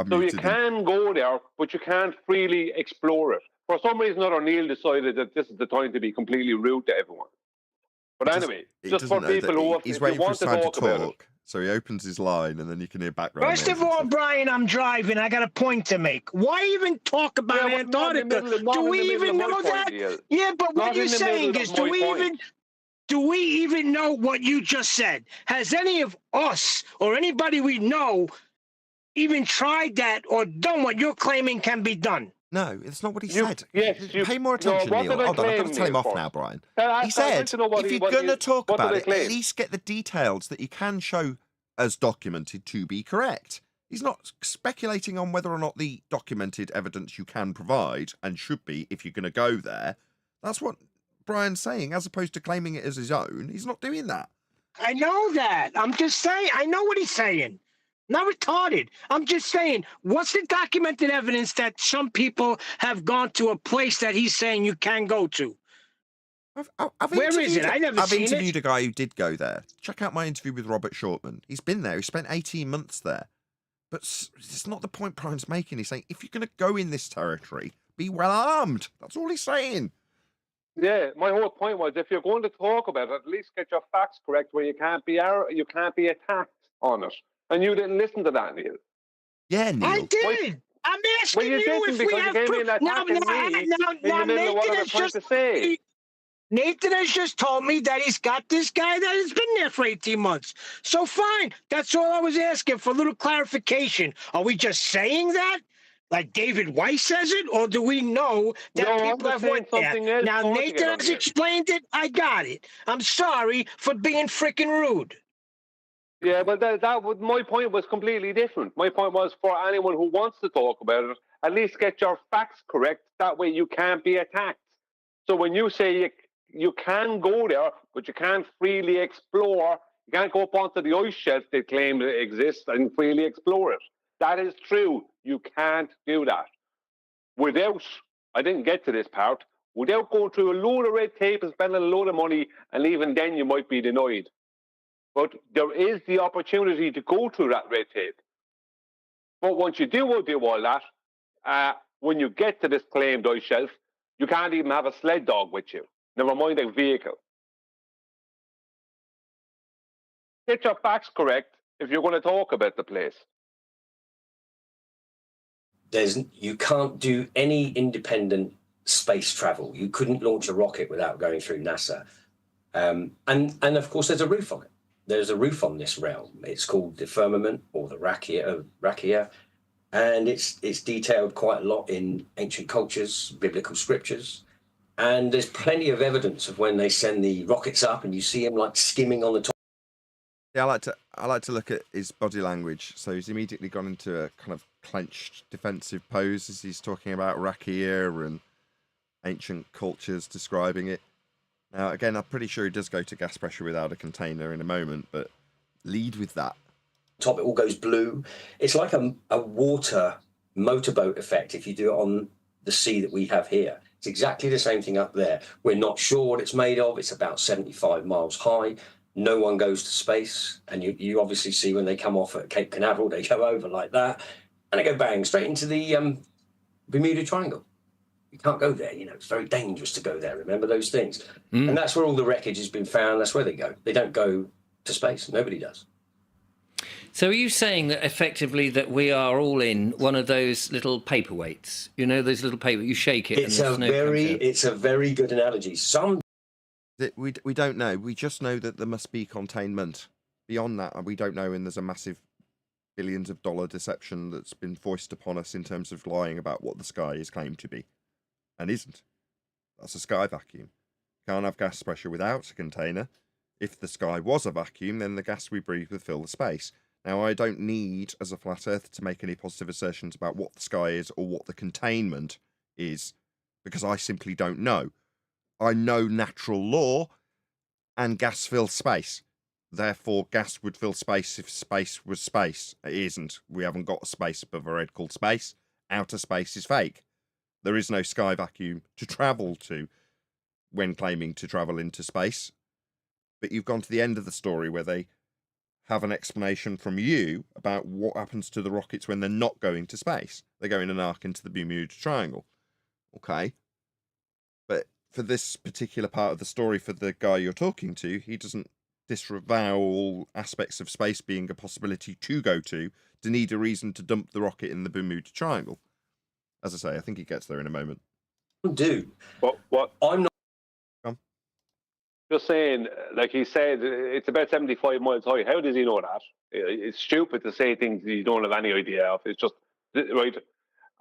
S5: So you can go there, but you can't freely explore it. For some reason or other, Neil decided that this is the time to be completely rude to everyone. But anyway, just for people who
S1: he's
S5: if
S1: waiting
S5: you
S1: for
S5: want
S1: his time to
S5: talk about it.
S1: talk, so he opens his line, and then you can hear background.
S6: First of all, Brian, I'm driving. I got a point to make. Why even talk about Antarctica? Do we even know that? Yeah, but what you're saying is, do we even know what you just said? Has any of us or anybody we know even tried that or done what you're claiming can be done?
S1: No, it's not what he said.
S5: Yes,
S1: Pay more attention, Neil. Hold on, I've got to tell him off now, Brian. He said, if you're going to talk about it, at least get the details that you can show as documented to be correct. He's not speculating on whether or not the documented evidence you can provide, and should be if you're going to go there. That's what Brian's saying, as opposed to claiming it as his own. He's not doing that.
S6: I know that. I'm just saying. I know what he's saying. Not retarded. I'm just saying, what's the documented evidence that some people have gone to a place that he's saying you can go to? Where is it? I've
S1: interviewed a guy who did go there. Check out my interview with Robert Shortman. He's been there. He spent 18 months there. But it's not the point Brian's making. He's saying, if you're going to go in this territory, be well armed. That's all he's saying.
S5: Yeah, my whole point was, if you're going to talk about it, at least get your facts correct, where you can't be attacked on it. And you didn't listen to that, Neil.
S6: Yeah, Neil. I did. I'm asking you if we have proof. Now, Nathan has just told me that he's got this guy that has been there for 18 months. So fine. That's all I was asking for, a little clarification. Are we just saying that? Like David Weiss says it? Or do we know that people have went there? Now, Nathan has explained it. I got it. I'm sorry for being freaking rude.
S5: Yeah, but my point was completely different. My point was, for anyone who wants to talk about it, at least get your facts correct. That way you can't be attacked. So when you say you can go there, but you can't freely explore, you can't go up onto the ice shelf they claim that exists and freely explore it. That is true. You can't do that. Without, I didn't get to this part, without going through a load of red tape and spending a load of money, and even then you might be denied. But there is the opportunity to go through that red tape. But once you do all that, when you get to this claimed ice shelf, you can't even have a sled dog with you. Never mind a vehicle. Get your facts correct if you're going to talk about the place.
S7: You can't do any independent space travel. You couldn't launch a rocket without going through NASA. And of course, there's a roof on it. There's a roof on this realm. It's called the Firmament, or the Rakia, and it's detailed quite a lot in ancient cultures, biblical scriptures, and there's plenty of evidence of when they send the rockets up, and you see them like skimming on the top.
S1: Yeah, I like to look at his body language. So he's immediately gone into a kind of clenched defensive pose as he's talking about Rakia and ancient cultures, describing it. Now, again, I'm pretty sure he does go to gas pressure without a container in a moment, but lead with that.
S7: Top, it all goes blue. It's like a water motorboat effect if you do it on the sea that we have here. It's exactly the same thing up there. We're not sure what it's made of. It's about 75 miles high. No one goes to space. And you obviously see when they come off at Cape Canaveral, they go over like that. And they go bang, straight into the Bermuda Triangle. You can't go there, it's very dangerous to go there. Remember those things? And that's where all the wreckage has been found. That's where they go. They don't go to space. Nobody does.
S8: So are you saying that effectively that we are all in one of those little paperweights? Those little paper, you shake it.
S7: It's a very good analogy.
S1: We don't know. We just know that there must be containment. Beyond that, we don't know, and there's a massive billions of dollar deception that's been foisted upon us in terms of lying about what the sky is claimed to be. And isn't. That's a sky vacuum. Can't have gas pressure without a container. If the sky was a vacuum, then the gas we breathe would fill the space. Now, I don't need, as a flat earther, to make any positive assertions about what the sky is or what the containment is, because I simply don't know. I know natural law, and gas fills space. Therefore, gas would fill space if space was space. It isn't. We haven't got a space above our head called space. Outer space is fake. There is no sky vacuum to travel to when claiming to travel into space. But you've gone to the end of the story where they have an explanation from you about what happens to the rockets when they're not going to space. They go in an arc into the Bermuda Triangle. Okay. But for this particular part of the story, for the guy you're talking to, he doesn't disavow all aspects of space being a possibility to go to need a reason to dump the rocket in the Bermuda Triangle. As I say, I think he gets there in a moment.
S7: Do.
S5: What?
S7: I'm not.
S5: Just saying, like he said, it's about 75 miles high. How does he know that? It's stupid to say things you don't have any idea of. It's just, right?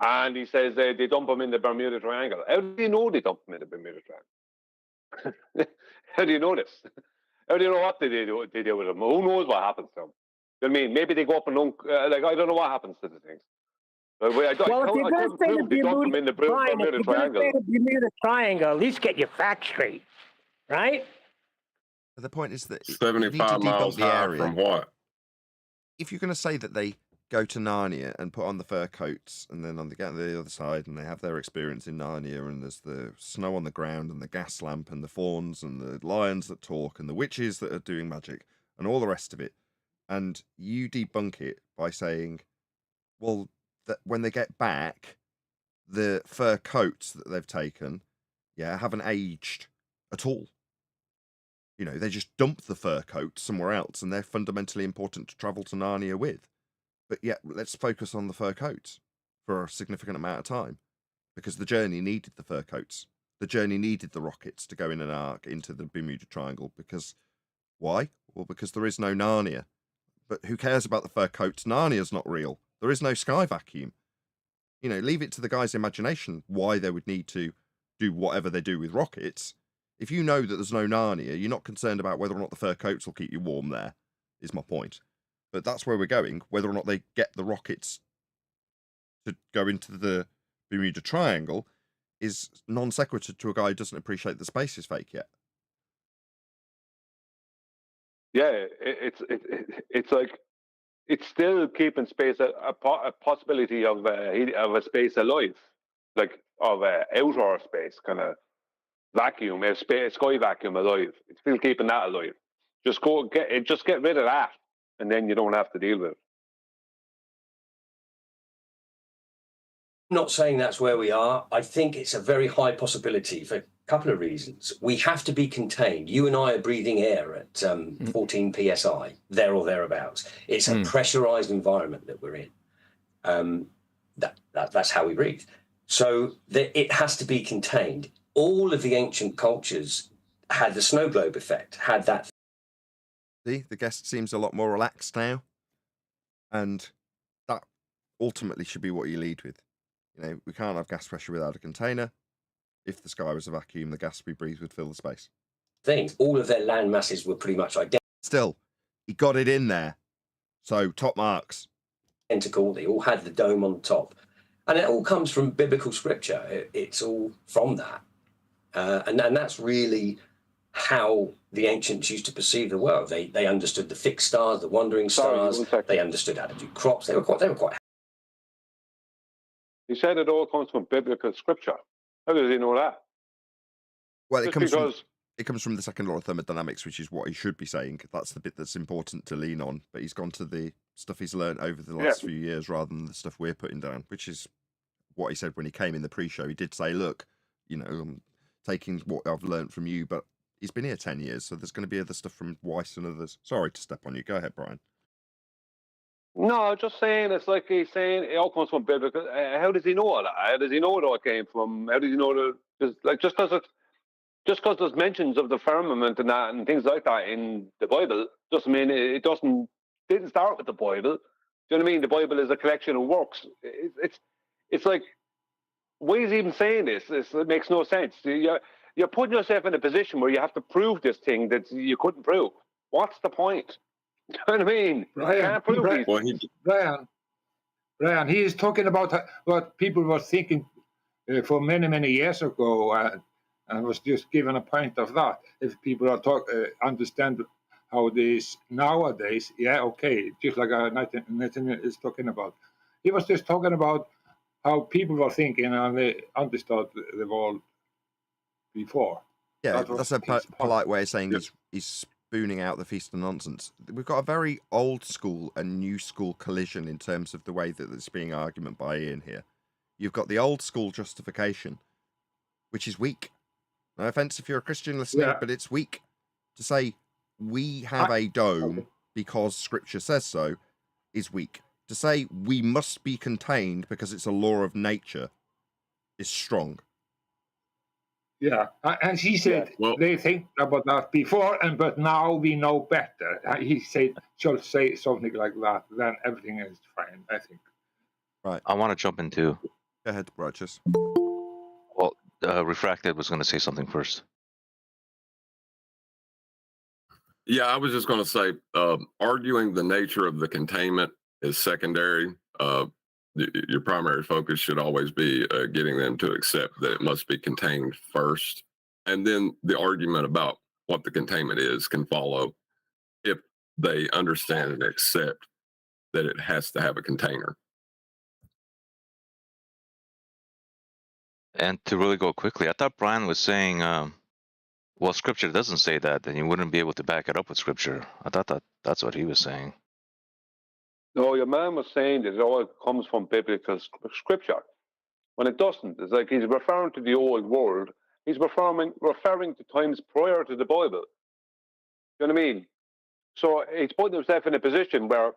S5: And he says they dump him in the Bermuda Triangle. How do you know they dump him in the Bermuda Triangle? How do you know this? How do you know what they do with him? Who knows what happens to him? You know what I mean? Maybe they go up and like, I don't know what happens to the things. But I couldn't prove they dump him in the Bermuda Triangle.
S9: If you're going to say the Bermuda Triangle, at least get your facts straight, right?
S1: The point is that
S3: 75 miles high from what?
S1: If you're going to say that they go to Narnia and put on the fur coats and then on the other side and they have their experience in Narnia and there's the snow on the ground and the gas lamp and the fauns and the lions that talk and the witches that are doing magic and all the rest of it, and you debunk it by saying, well, that when they get back, the fur coats that they've taken, haven't aged at all. You know, they just dump the fur coats somewhere else and they're fundamentally important to travel to Narnia with. But yet, let's focus on the fur coats for a significant amount of time, because the journey needed the fur coats. The journey needed the rockets to go in an arc into the Bermuda Triangle. Because why? Well, because there is no Narnia. But who cares about the fur coats? Narnia's not real. There is no sky vacuum. You know, leave it to the guy's imagination why they would need to do whatever they do with rockets. If you know that there's no Narnia, you're not concerned about whether or not the fur coats will keep you warm there, is my point. But that's where we're going. Whether or not they get the rockets to go into the Bermuda Triangle is non sequitur to a guy who doesn't appreciate the space is fake yet.
S5: Yeah, it's like it's still keeping space a possibility of a space alive, like of outer space kind of vacuum, a sky vacuum alive. It's still keeping that alive. Just get rid of that, and then you don't have to deal with it.
S7: I'm not saying that's where we are. I think it's a very high possibility for a couple of reasons. We have to be contained. You and I are breathing air at 14 psi, there or thereabouts. It's a pressurized environment that we're in. That's how we breathe. So it has to be contained. All of the ancient cultures had the snow globe effect, had that.
S1: See, the guest seems a lot more relaxed now. And that ultimately should be what you lead with. You know, we can't have gas pressure without a container. If the sky was a vacuum, the gas we breathe would fill the space.
S7: Thing. All of their land masses were pretty much identical.
S1: Still, he got it in there. So, top marks.
S7: Identical. They all had the dome on top. And it all comes from biblical scripture. It's all from that. And that's really how the ancients used to perceive the world. They understood the fixed stars, the wandering stars. They understood how to do crops. They were quite.
S5: He said it all comes from biblical scripture. How does he know that?
S1: Well, it comes from the second law of thermodynamics, which is what he should be saying. That's the bit that's important to lean on. But he's gone to the stuff he's learned over the last few years rather than the stuff we're putting down, which is what he said when he came in the pre-show. He did say, look, you know, I'm taking what I've learned from you, but he's been here 10 years, so there's going to be other stuff from Weiss and others. Sorry to step on you. Go ahead, Brian.
S5: No, just saying, it's like he's saying it all comes from biblical. How does he know all that? How does he know where it came from? How does he know that? Just because there's mentions of the firmament and that and things like that in the Bible doesn't mean it didn't start with the Bible. Do you know what I mean? The Bible is a collection of works. It's like, why is he even saying this? It makes no sense. You're putting yourself in a position where you have to prove this thing that you couldn't prove. What's the point? You know what I mean?
S10: Brian,
S5: Can't prove
S10: Brian,
S5: these.
S3: Well,
S10: Brian, he is talking about what people were thinking for many, many years ago, and was just given a point of that. If people are understand how this nowadays, yeah, okay, just like Nathan is talking about. He was just talking about how people were thinking and they understood the world before.
S1: Yeah,
S10: That was
S1: that's a
S10: his point.
S1: polite way of saying
S3: Yep.
S1: he's spooning out the feast of nonsense. We've got a very old school and new school collision in terms of the way that it's being argument by Ian here. You've got the old school justification, which is weak. No offense if you're a Christian listening,
S10: Yeah.
S1: but it's weak to say we have a dome because scripture says so is weak. To say we must be contained because it's a law of nature is strong.
S10: Yeah, and he said
S3: Well-
S10: they think about that before, but now we know better. He said, should say something like that, then everything is fine, I think.
S11: I want to jump in too.
S1: Go ahead, Righteous.
S11: Well, Refracted was going to say something first.
S3: Yeah, I was just going to say, arguing the nature of the containment is secondary. Your primary focus should always be getting them to accept that it must be contained first. And then the argument about what the containment is can follow if they understand and accept that it has to have a container.
S11: And to really go quickly, I thought Brian was saying, well, scripture doesn't say that, then you wouldn't be able to back it up with scripture. I thought that's what he was saying.
S5: No, your man was saying that it all comes from biblical scripture. When it doesn't, it's like he's referring to the old world. He's referring to times prior to the Bible. You know what I mean? So he's putting himself in a position where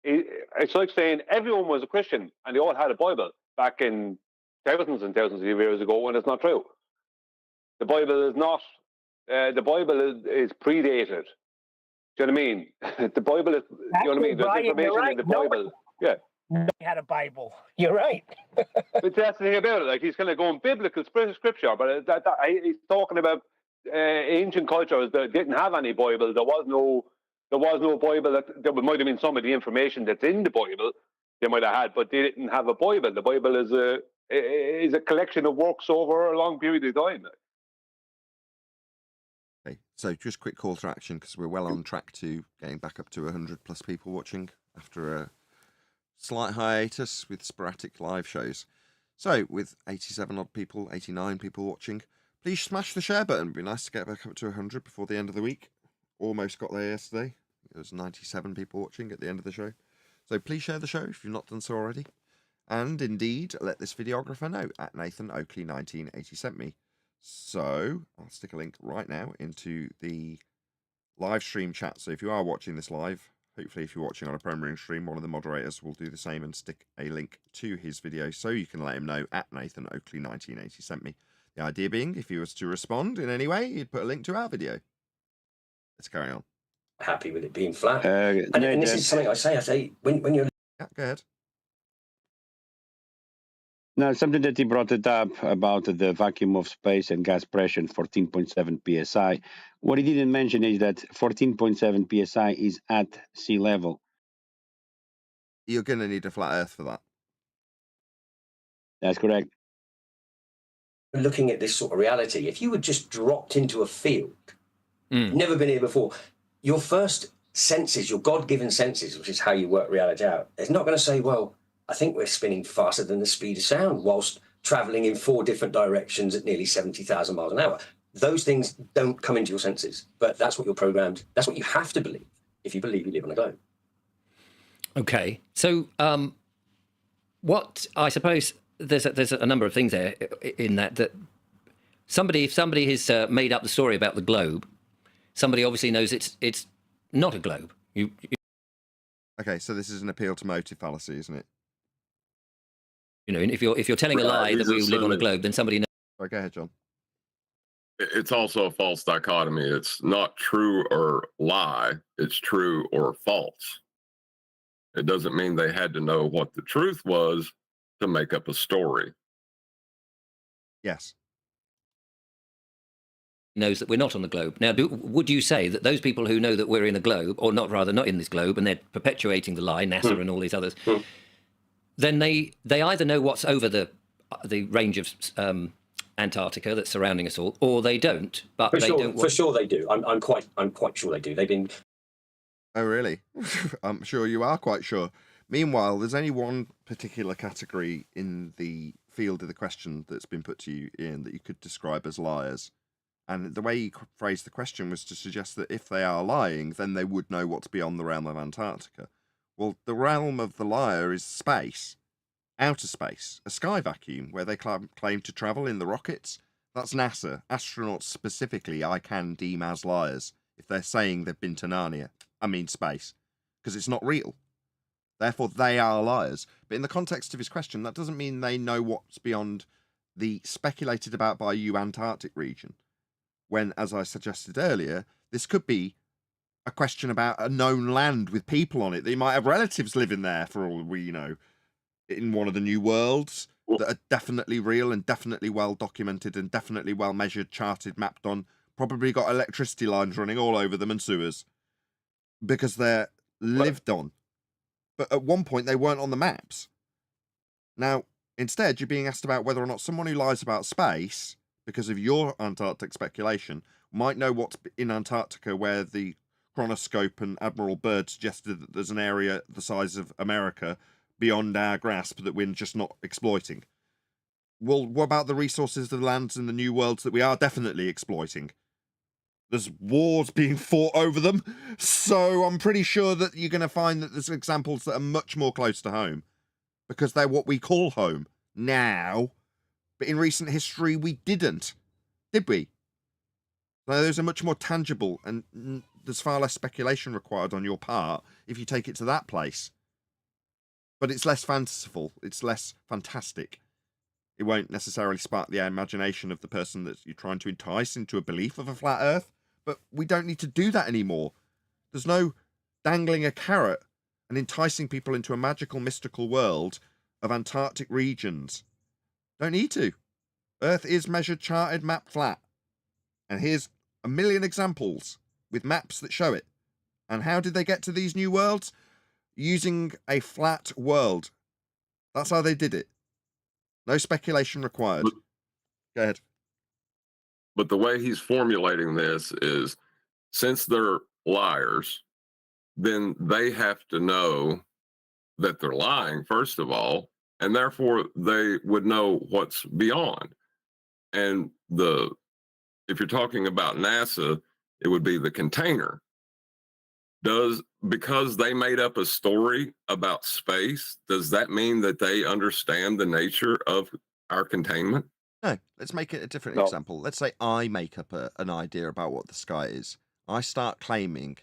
S5: it's like saying everyone was a Christian and they all had a Bible back in thousands and thousands of years ago, and it's not true. The Bible is not. The Bible is predated. Do you know what I mean? The Bible is. You know what I mean? There's
S9: Brian, you're
S5: information
S9: right.
S5: in the Bible. Yeah.
S9: They had a Bible. You're right.
S5: But that's the thing about it. Like he's kind of going biblical scripture, but he's talking about ancient cultures that didn't have any Bible. There was no Bible. There might have been some of the information that's in the Bible they might have had, but they didn't have a Bible. The Bible is a collection of works over a long period of time.
S1: Okay, so just quick call to action because we're well on track to getting back up to 100 plus people watching after a slight hiatus with sporadic live shows. So with 87 odd people, 89 people watching, please smash the share button. It'd be nice to get back up to 100 before the end of the week. Almost got there yesterday. There was 97 people watching at the end of the show. So please share the show if you've not done so already. And indeed, let this videographer know at Nathan Oakley 1980 sent me. So I'll stick a link right now into the live stream chat. So if you are watching this live, hopefully if you're watching on a Premiering stream, one of the moderators will do the same and stick a link to his video so you can let him know at Nathan Oakley 1980 sent me. The idea being, if he was to respond in any way, he'd put a link to our video. Let's carry on.
S7: Happy with it being flat.
S2: Uh,
S7: And this is something I say when you're
S1: Yeah, go ahead.
S2: No, something that he brought it up about the vacuum of space and gas pressure, 14.7 psi. What he didn't mention is that 14.7 psi is at sea level.
S1: You're going to need a flat earth for that.
S2: That's correct.
S7: looking at this sort of reality, if you were just dropped into a field, never been here before, your first senses, your God-given senses, which is how you work reality out, it's not going to say, well, I think we're spinning faster than the speed of sound whilst traveling in 4 different directions at nearly 70,000 miles an hour. Those things don't come into your senses, but that's what you're programmed. That's what you have to believe if you believe you live on a globe.
S8: Okay. So what I suppose there's a number of things there in that if somebody has made up the story about the globe, somebody obviously knows it's not a globe.
S1: Okay, so this is an appeal to motive fallacy, isn't it?
S8: You know, if you're telling a lie that we live on a globe, then somebody knows.
S1: Right, go ahead, John.
S3: It's also a false dichotomy. It's not true or lie. It's true or false. It doesn't mean they had to know what the truth was to make up a story.
S1: Yes.
S8: knows that we're not on the globe. Now, would you say that those people who know that we're in a globe, or not in this globe, and they're perpetuating the lie, NASA and all these others, then they either know what's over the range of Antarctica that's surrounding us all, or they don't. But
S7: For sure they do. I'm quite sure they do. They've been.
S1: Oh, really? I'm sure you are quite sure. Meanwhile, there's only one particular category in the field of the question that's been put to you, Ian, that you could describe as liars. And the way you phrased the question was to suggest that if they are lying, then they would know what's beyond the realm of Antarctica. Well, the realm of the liar is space, outer space, a sky vacuum where they claim to travel in the rockets. That's NASA. Astronauts specifically, I can deem as liars if they're saying they've been to space, because it's not real. Therefore, they are liars. But in the context of his question, that doesn't mean they know what's beyond the speculated about by you Antarctic region. When, as I suggested earlier, this could be a question about a known land with people on it. They might have relatives living there, for all we know, in one of the new worlds that are definitely real and definitely well documented and definitely well measured, charted, mapped on, probably got electricity lines running all over them and sewers because they're lived on. But at one point, they weren't on the maps. Now, instead, you're being asked about whether or not someone who lies about space, because of your Antarctic speculation, might know what's in Antarctica, where the chronoscope and Admiral Byrd suggested that there's an area the size of America beyond our grasp that we're just not exploiting. Well, what about the resources of the lands in the new worlds that we are definitely exploiting? There's wars being fought over them, so I'm pretty sure that you're going to find that there's examples that are much more close to home, because they're what we call home now. But in recent history, we didn't, did we? So there's a much more tangible, and there's far less speculation required on your part if you take it to that place. But it's less fanciful, it's less fantastic. It won't necessarily spark the imagination of the person that you're trying to entice into a belief of a flat Earth, but we don't need to do that anymore. There's no dangling a carrot and enticing people into a magical, mystical world of Antarctic regions. Don't need to. Earth is measured, charted, mapped flat. And here's a million examples with maps that show it. And how did they get to these new worlds? Using a flat world. That's how they did it. No speculation required. Go ahead.
S3: But the way he's formulating this is, since they're liars, then they have to know that they're lying, first of all, and therefore they would know what's beyond. And if you're talking about NASA, it would be the container. Because they made up a story about space, does that mean that they understand the nature of our containment?
S1: No, let's make it a different example. Let's say I make up an idea about what the sky is. I start claiming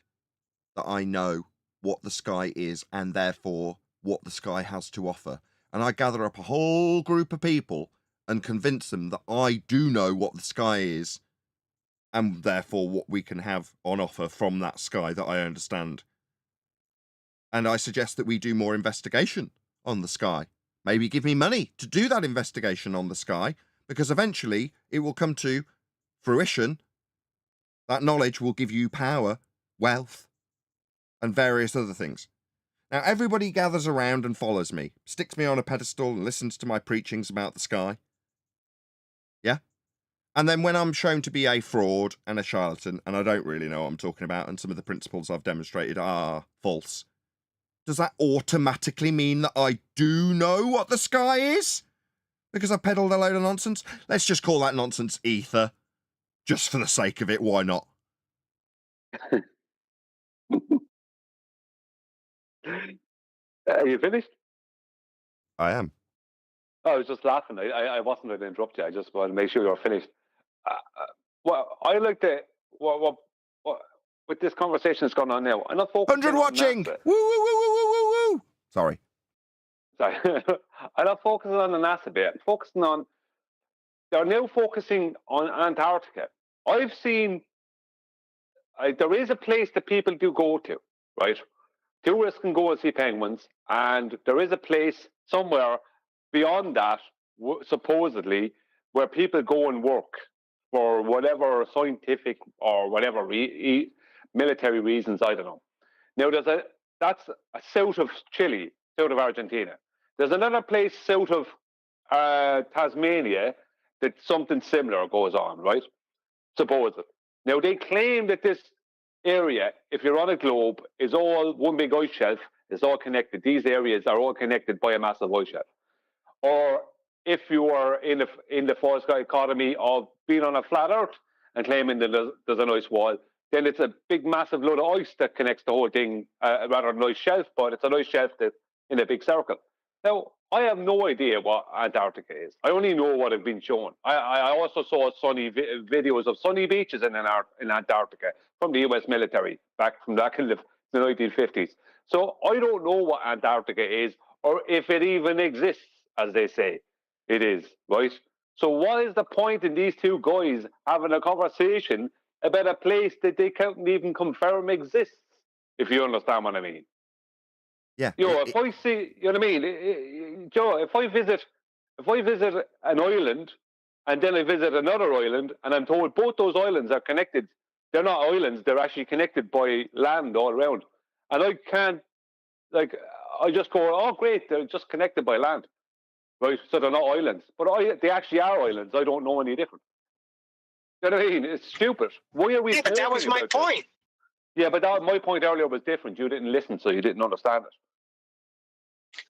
S1: that I know what the sky is and therefore what the sky has to offer. And I gather up a whole group of people and convince them that I do know what the sky is and therefore what we can have on offer from that sky that I understand. And I suggest that we do more investigation on the sky. Maybe give me money to do that investigation on the sky, because eventually it will come to fruition. That knowledge will give you power, wealth, and various other things. Now, everybody gathers around and follows me, sticks me on a pedestal and listens to my preachings about the sky. Yeah? And then when I'm shown to be a fraud and a charlatan, and I don't really know what I'm talking about, and some of the principles I've demonstrated are false, does that automatically mean that I do know what the sky is? Because I've peddled a load of nonsense? Let's just call that nonsense ether. Just for the sake of it, why not?
S5: Are you finished?
S1: I am.
S5: I was just laughing. I wasn't going to interrupt you. I just wanted to make sure you were finished. Well, I like to what with this conversation that's going on now. I'm not focusing
S1: 100 watching. Woo woo woo woo woo woo woo. Sorry.
S5: I'm not focusing on the NASA bit. I'm focusing on. They're now focusing on Antarctica. I've seen. There is a place that people do go to, right? Tourists can go and see penguins, and there is a place somewhere beyond that, supposedly, where people go and work. for whatever scientific or whatever military reasons. I don't know. Now that's south of Chile, south of Argentina. There's another place south of Tasmania that something similar goes on, right? Supposedly. Now they claim that this area, if you're on a globe, is all one big ice shelf. It's all connected. These areas are all connected by a massive ice shelf. Or if you are in the false dichotomy of being on a flat Earth and claiming that there's an ice wall, then it's a big, massive load of ice that connects the whole thing, rather than an ice shelf, but it's an ice shelf that in a big circle. Now, I have no idea what Antarctica is. I only know what has been shown. I also saw sunny videos of sunny beaches in Antarctica from the US military back in the 1950s. So I don't know what Antarctica is or if it even exists, as they say it is, right? So what is the point in these two guys having a conversation about a place that they can't even confirm exists, if you understand what I mean?
S1: Yeah.
S5: If I see, you know what I mean, Joe, if I visit an island and then I visit another island and I'm told both those islands are connected, they're not islands, they're actually connected by land all around. And I can't, I just go, oh, great, they're just connected by land, right? So they're not islands. But they actually are islands. I don't know any different. You know what I mean? It's stupid. Why are we?
S6: Yeah, but that was my point.
S5: Yeah, but my point earlier was different. You didn't listen, so you didn't understand it.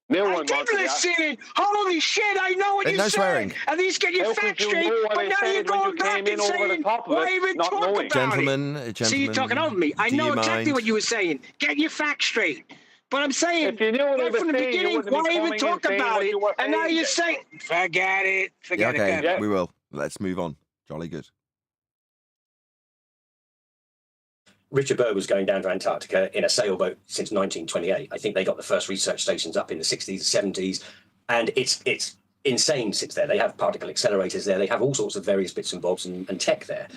S5: Now
S6: I did listen. Holy shit! I know what you're saying. At least get your facts straight. But now you're going back and saying, "Why even talk about it?"
S1: Gentlemen.
S6: See, you're talking over me. I know exactly what you were saying. Get your facts straight. But I'm saying,
S5: if you knew what
S6: right from the beginning, why even talk about it? And now you're saying, forget it. Forget it.
S1: Okay, we will. Let's move on. Jolly good.
S7: Richard Burr was going down to Antarctica in a sailboat since 1928. I think they got the first research stations up in the 60s, 70s, and it's insane since then. They have particle accelerators there. They have all sorts of various bits and bobs and tech there.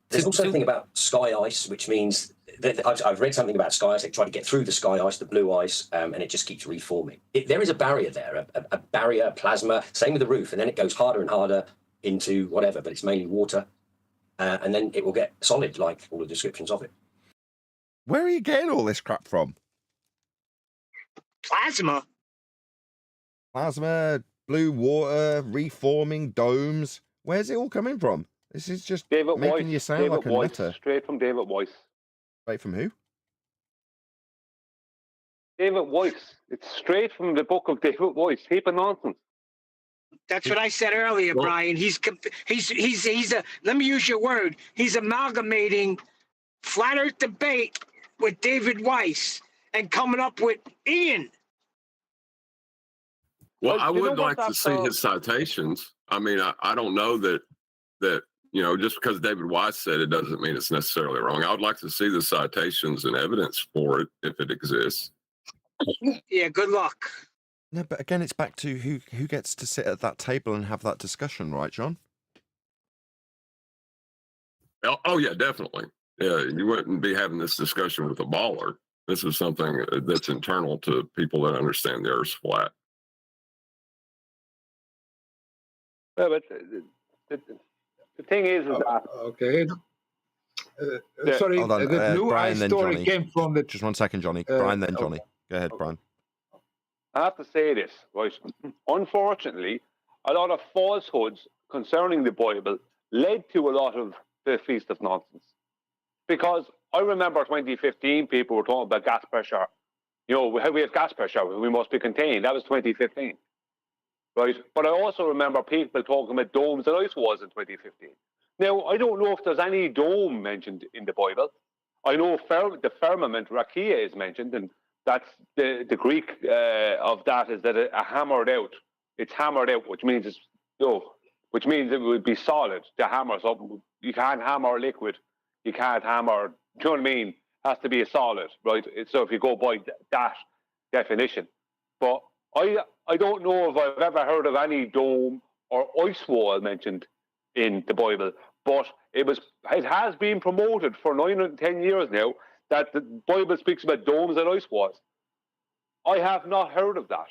S7: There's also a thing about sky ice, which means that I've read something about sky ice. They try to get through the sky ice, the blue ice, and it just keeps reforming. There is a barrier there, a barrier, plasma, same with the roof, and then it goes harder and harder into whatever, but it's mainly water. And then it will get solid, like all the descriptions of it.
S1: Where are you getting all this crap from?
S6: Plasma.
S1: Plasma, blue water, reforming domes. Where's it all coming from? This is just making you sound like a nutter.
S5: Straight from David Weiss.
S1: Straight from who?
S5: David Weiss. It's straight from the book of David Weiss. Heap of nonsense.
S6: That's what I said earlier, Brian. He's let me use your word. He's amalgamating flat Earth debate with David Weiss and coming up with Ian.
S3: Well, I would like to see his citations. I mean, I don't know that just because David Weiss said it doesn't mean it's necessarily wrong. I would like to see the citations and evidence for it if it exists.
S6: Yeah, good luck.
S1: No, but again, it's back to who gets to sit at that table and have that discussion, right, John?
S3: Oh yeah, definitely. Yeah, you wouldn't be having this discussion with a baller. This is something that's internal to people that understand the Earth's flat.
S5: Yeah, but the thing is that...
S10: Okay. Sorry,
S1: hold on.
S10: the blue
S1: Brian,
S10: ice
S1: then
S10: story
S1: Johnny.
S10: came from the...
S1: Just 1 second, Johnny. Brian, then Johnny. Go ahead, Brian.
S5: I have to say this, right? Unfortunately, a lot of falsehoods concerning the Bible led to a lot of the Feast of Nonsense. Because I remember 2015, people were talking about gas pressure. We have gas pressure, we must be contained. That was 2015, right? But I also remember people talking about domes and ice walls in 2015. Now, I don't know if there's any dome mentioned in the Bible. I know the firmament, rakia, is mentioned, and that's the Greek of that is that it hammered out. It's hammered out, which means which means it would be solid to hammer something. You can't hammer liquid. You can't hammer. Do you know what I mean? It has to be a solid, right? So if you go by that definition, but I don't know if I've ever heard of any dome or ice wall mentioned in the Bible, but it has been promoted for 9 or 10 years now that the Bible speaks about domes and ice walls. I have not heard of that.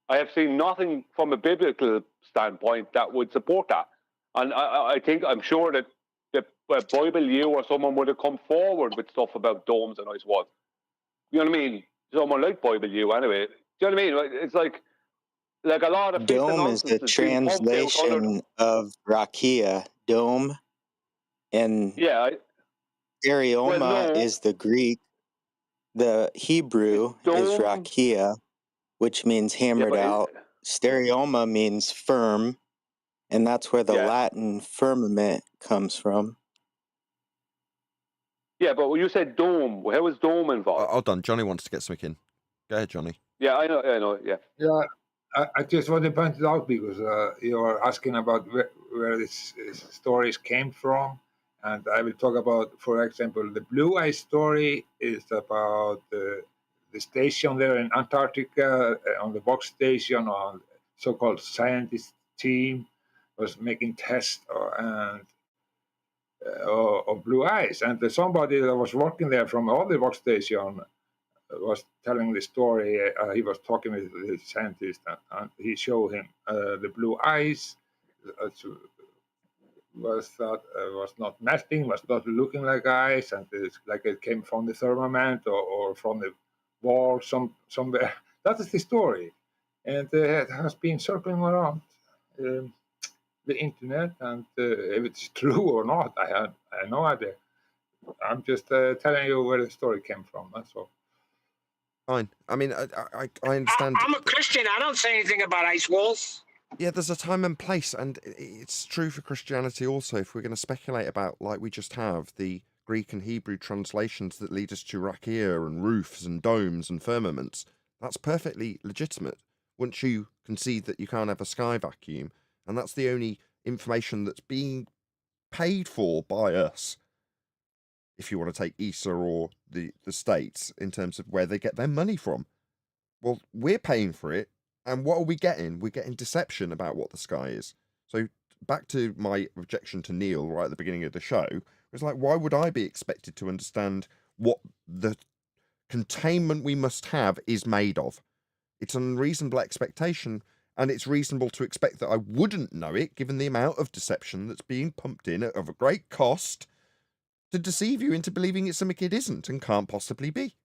S5: I have seen nothing from a biblical standpoint that would support that. And I'm sure that the Bible U or someone would have come forward with stuff about domes and ice walls. You know what I mean? Someone like Bible U anyway. Do you know what I mean? It's like a lot of
S12: Dome is the translation of rakia, dome, and stereoma is the Greek. The Hebrew is rakia, which means hammered out. Stereoma means firm, and that's where the Latin firmament comes from.
S5: Yeah, but when you said dome, how is dome involved?
S1: Hold on, Johnny wants to get something in. Go ahead, Johnny.
S5: Yeah, I know, yeah.
S10: Yeah, I just want to point it out because you are asking about where these stories came from. And I will talk about, for example, the Blue Eye story is about the station there in Antarctica, on the box station, on so-called scientist team was making tests of blue eyes. And somebody that was working there from all the box station was telling the story. He was talking with the scientist, and he showed him the blue eyes. Was not melting, was not looking like ice, and it's like it came from the firmament or from the wall somewhere. That is the story, and it has been circling around the internet. And if it's true or not, I have no idea. I'm just telling you where the story came from. That's all.
S1: Fine. I mean, I understand.
S6: I'm a Christian. I don't say anything about ice walls.
S1: Yeah, there's a time and place, and it's true for Christianity also. If we're going to speculate about, like we just have, the Greek and Hebrew translations that lead us to rakia and roofs and domes and firmaments, that's perfectly legitimate. Once you concede that you can't have a sky vacuum, and that's the only information that's being paid for by us, if you want to take ESA or the states in terms of where they get their money from. Well, we're paying for it. And what are we getting? We're getting deception about what the sky is. So back to my objection to Neil right at the beginning of the show, it's like, why would I be expected to understand what the containment we must have is made of? It's an unreasonable expectation, and it's reasonable to expect that I wouldn't know it, given the amount of deception that's being pumped in of a great cost to deceive you into believing it's something it isn't and can't possibly be.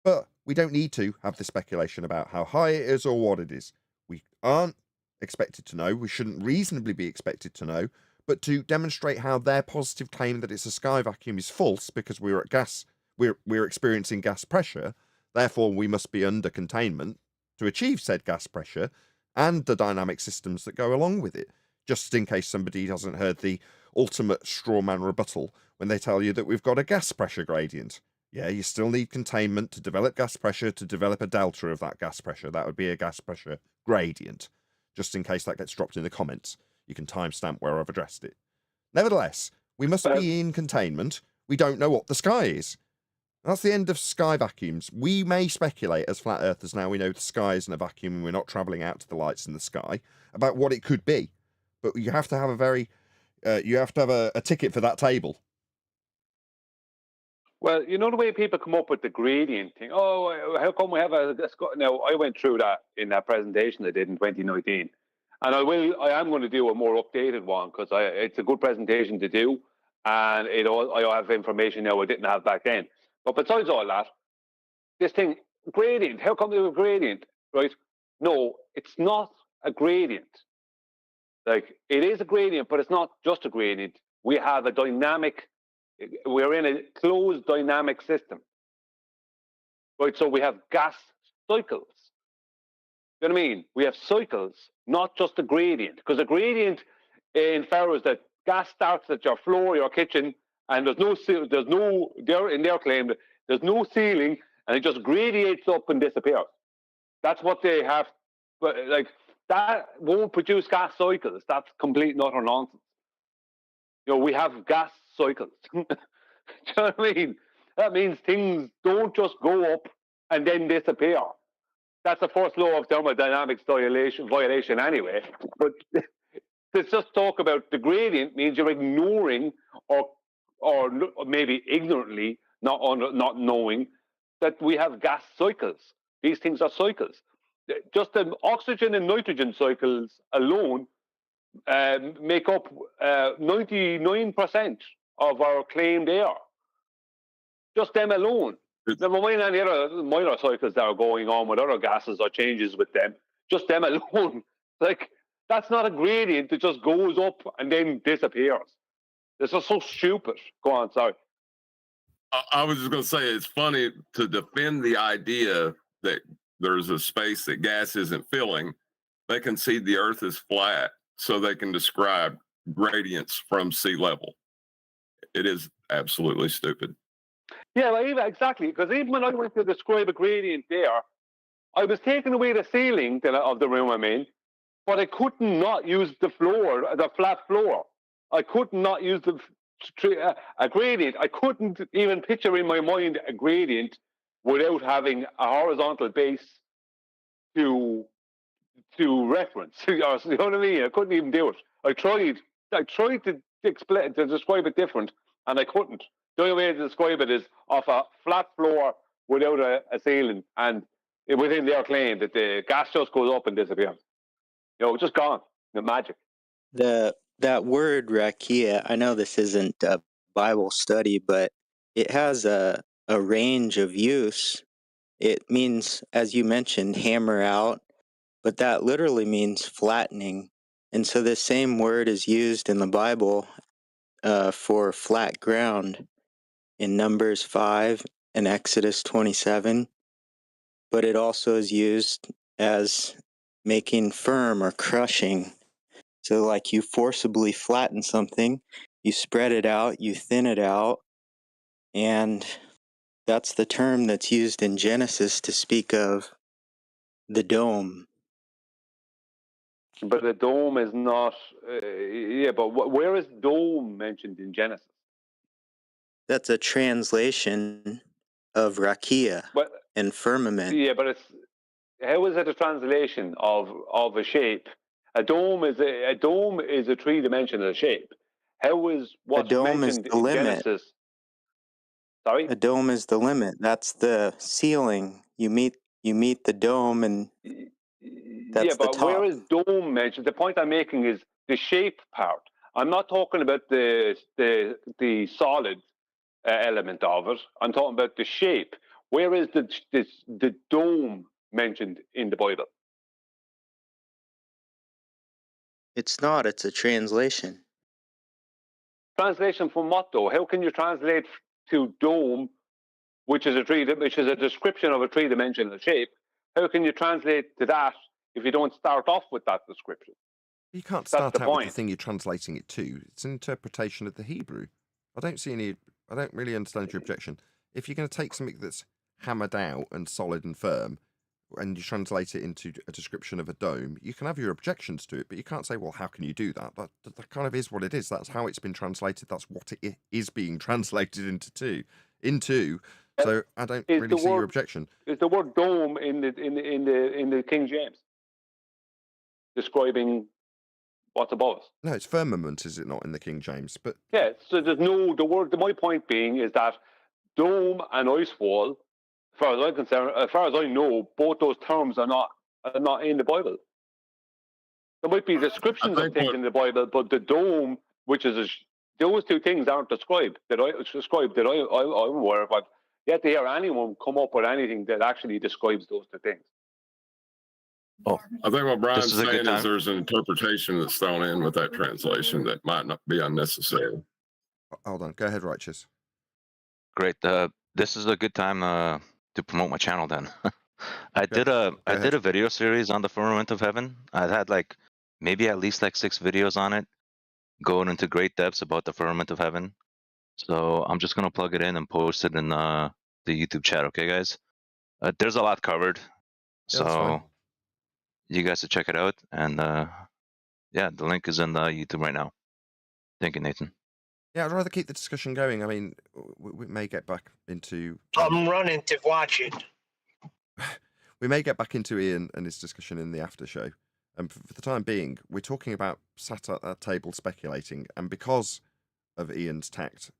S1: But we don't need to have the speculation about how high it is or what it is. We aren't expected to know. We shouldn't reasonably be expected to know. But to demonstrate how their positive claim that it's a sky vacuum is false because we're experiencing gas pressure, therefore we must be under containment to achieve said gas pressure and the dynamic systems that go along with it. Just in case somebody hasn't heard the ultimate straw man rebuttal when they tell you that we've got a gas pressure gradient. Yeah, you still need containment to develop gas pressure, to develop a delta of that gas pressure. That would be a gas pressure gradient. Just in case that gets dropped in the comments, you can timestamp where I've addressed it. Nevertheless, we must be in containment. We don't know what the sky is. That's the end of sky vacuums. We may speculate as flat earthers now we know the sky isn't a vacuum and we're not travelling out to the lights in the sky about what it could be. But you have to have a ticket for that table.
S5: Well, you know the way people come up with the gradient thing. Oh, how come we have a now? I went through that in that presentation I did in 2019, and I am going to do a more updated one because it's a good presentation to do, and I have information now I didn't have back then. But besides all that, this thing gradient. How come there's a gradient? Right? No, it's not a gradient. Like it is a gradient, but it's not just a gradient. We have a dynamic. We're in a closed dynamic system, right? So we have gas cycles. You know what I mean? We have cycles, not just a gradient. Because a gradient infers that gas starts at your floor, your kitchen, and in their claim, there's no ceiling, and it just gradiates up and disappears. That's what they have. But like that won't produce gas cycles. That's complete and utter nonsense. You know, we have gas cycles. Do you know what I mean? That means things don't just go up and then disappear. That's the first law of thermodynamics violation anyway. But to just talk about the gradient means you're ignoring or maybe ignorantly, not knowing that we have gas cycles. These things are cycles. Just the oxygen and nitrogen cycles alone make up 99% of our claimed air. Just them alone. Never mind any other minor cycles that are going on with other gases or changes with them. Just them alone. Like, that's not a gradient that just goes up and then disappears. This is so stupid. Go on, sorry.
S3: I was just going to say, it's funny to defend the idea that there's a space that gas isn't filling. They concede the Earth is flat, so they can describe gradients from sea level. It is absolutely stupid.
S5: Yeah, well, exactly. Because even when I went to describe a gradient there, I was taking away the ceiling of the room I'm in, but I couldn't not use the floor, the flat floor. I could not use a gradient. I couldn't even picture in my mind a gradient without having a horizontal base to reference. You know what I mean? I couldn't even do it. I tried to explain, to describe it different, and I couldn't. The only way to describe it is off a flat floor without a ceiling, and within their claim that the gas just goes up and disappears. You know, just gone. The magic.
S12: That word rakia, I know this isn't a Bible study, but it has a range of use. It means, as you mentioned, hammer out, but that literally means flattening. And so this same word is used in the Bible for flat ground in Numbers 5 and Exodus 27, but it also is used as making firm or crushing. So like you forcibly flatten something, you spread it out, you thin it out, and that's the term that's used in Genesis to speak of the dome.
S5: But the dome is not, but where is dome mentioned in Genesis?
S12: That's a translation of rakia and firmament.
S5: Yeah, but how is it a translation of a shape? A dome is a three-dimensional shape. How is what's mentioned in Genesis? Sorry?
S12: A dome is the limit. That's the ceiling. You meet the dome, and that's the top.
S5: Where is dome mentioned? The point I'm making is the shape part. I'm not talking about the solid element of it. I'm talking about the shape. Where is the dome mentioned in the Bible?
S12: It's not. It's a translation.
S5: Translation from what, though? How can you translate to dome, which is a description of a three-dimensional shape? How can you translate to that if you don't start off with that description?
S1: You can't start out with the thing you're translating it to. It's an interpretation of the Hebrew. I don't really understand your objection. If you're going to take something that's hammered out and solid and firm, and you translate it into a description of a dome, you can have your objections to it, but you can't say, well, how can you do that? That kind of is what it is. That's how it's been translated. That's what it is being translated into. So I don't really see your objection.
S5: Is the word dome in the King James describing what's above us?
S1: No, it's firmament, is it not, in the King James? But
S5: yeah, so there's no the word. My point being is that dome and ice wall, as far as I'm concerned, as far as I know, both those terms are not in the Bible. There might be descriptions of things in the Bible, but the dome, which is those two things, aren't described that I'm aware of. I've yet to hear anyone come up with anything that actually describes those two things.
S3: Oh, I think what Brian's saying is there's an interpretation that's thrown in with that translation that might not be unnecessary.
S1: Hold on, go ahead, Righteous.
S11: Great. This is a good time to promote my channel then. I did a video series on the firmament of heaven. I had maybe at least 6 videos on it, going into great depths about the firmament of heaven. So I'm just gonna plug it in and post it in the YouTube chat. Okay, guys. There's a lot covered, so you guys should check it out. And yeah, the link is in the YouTube right now. Thank you, Nathan.
S1: Yeah, I'd rather keep the discussion going. I mean, we may get back into...
S6: I'm running to watch it.
S1: We may get back into Ian and his discussion in the after show. And for the time being, we're talking about sat at that table speculating. And because of Ian's tact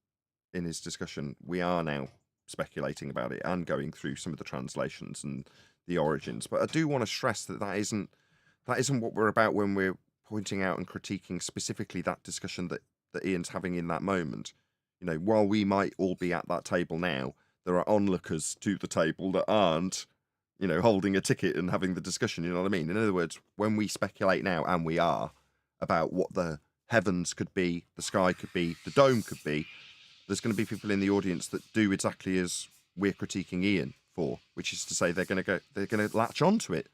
S1: in his discussion, we are now speculating about it and going through some of the translations and the origins. But I do want to stress that that isn't what we're about when we're pointing out and critiquing specifically that discussion that Ian's having in that moment. You know, while we might all be at that table now, there are onlookers to the table that aren't, you know, holding a ticket and having the discussion. You know what I mean? In other words, when we speculate now, and we are, about what the heavens could be, the sky could be, the dome could be, there's going to be people in the audience that do exactly as we're critiquing Ian for, which is to say they're going to latch onto it.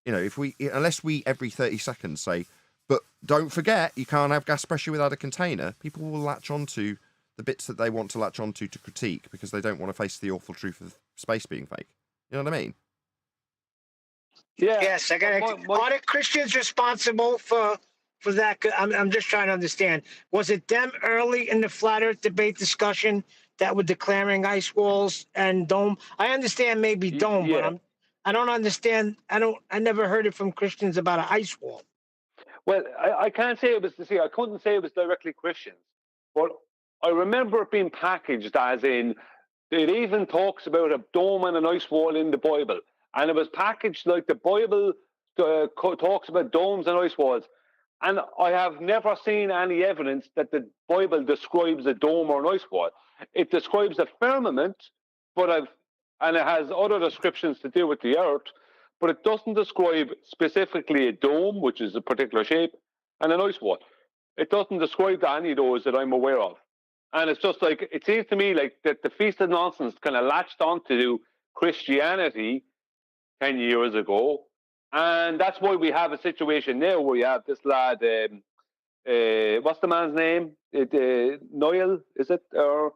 S1: You know, unless we every 30 seconds say, but don't forget, you can't have gas pressure without a container, people will latch onto the bits that they want to latch onto to critique because they don't want to face the awful truth of space being fake. You know what I mean?
S5: Yeah.
S6: Yes, I got it. Are the Christians responsible for that? I'm just trying to understand. Was it them early in the flat Earth debate discussion that were declaring ice walls and dome? I understand maybe dome, but I don't understand. I never heard it from Christians about an ice wall.
S5: Well, I can't say it was I couldn't say it was directly Christians, but I remember it being packaged as in, it even talks about a dome and an ice wall in the Bible. And it was packaged like the Bible talks about domes and ice walls. And I have never seen any evidence that the Bible describes a dome or an ice wall. It describes a firmament, and it has other descriptions to do with the earth, but it doesn't describe specifically a dome, which is a particular shape, and an ice wall. It doesn't describe any of those that I'm aware of. And it's just like, it seems to me like that the Feast of Nonsense kind of latched onto Christianity 10 years ago. And that's why we have a situation now where you have this lad, what's the man's name? Noel, is it? Or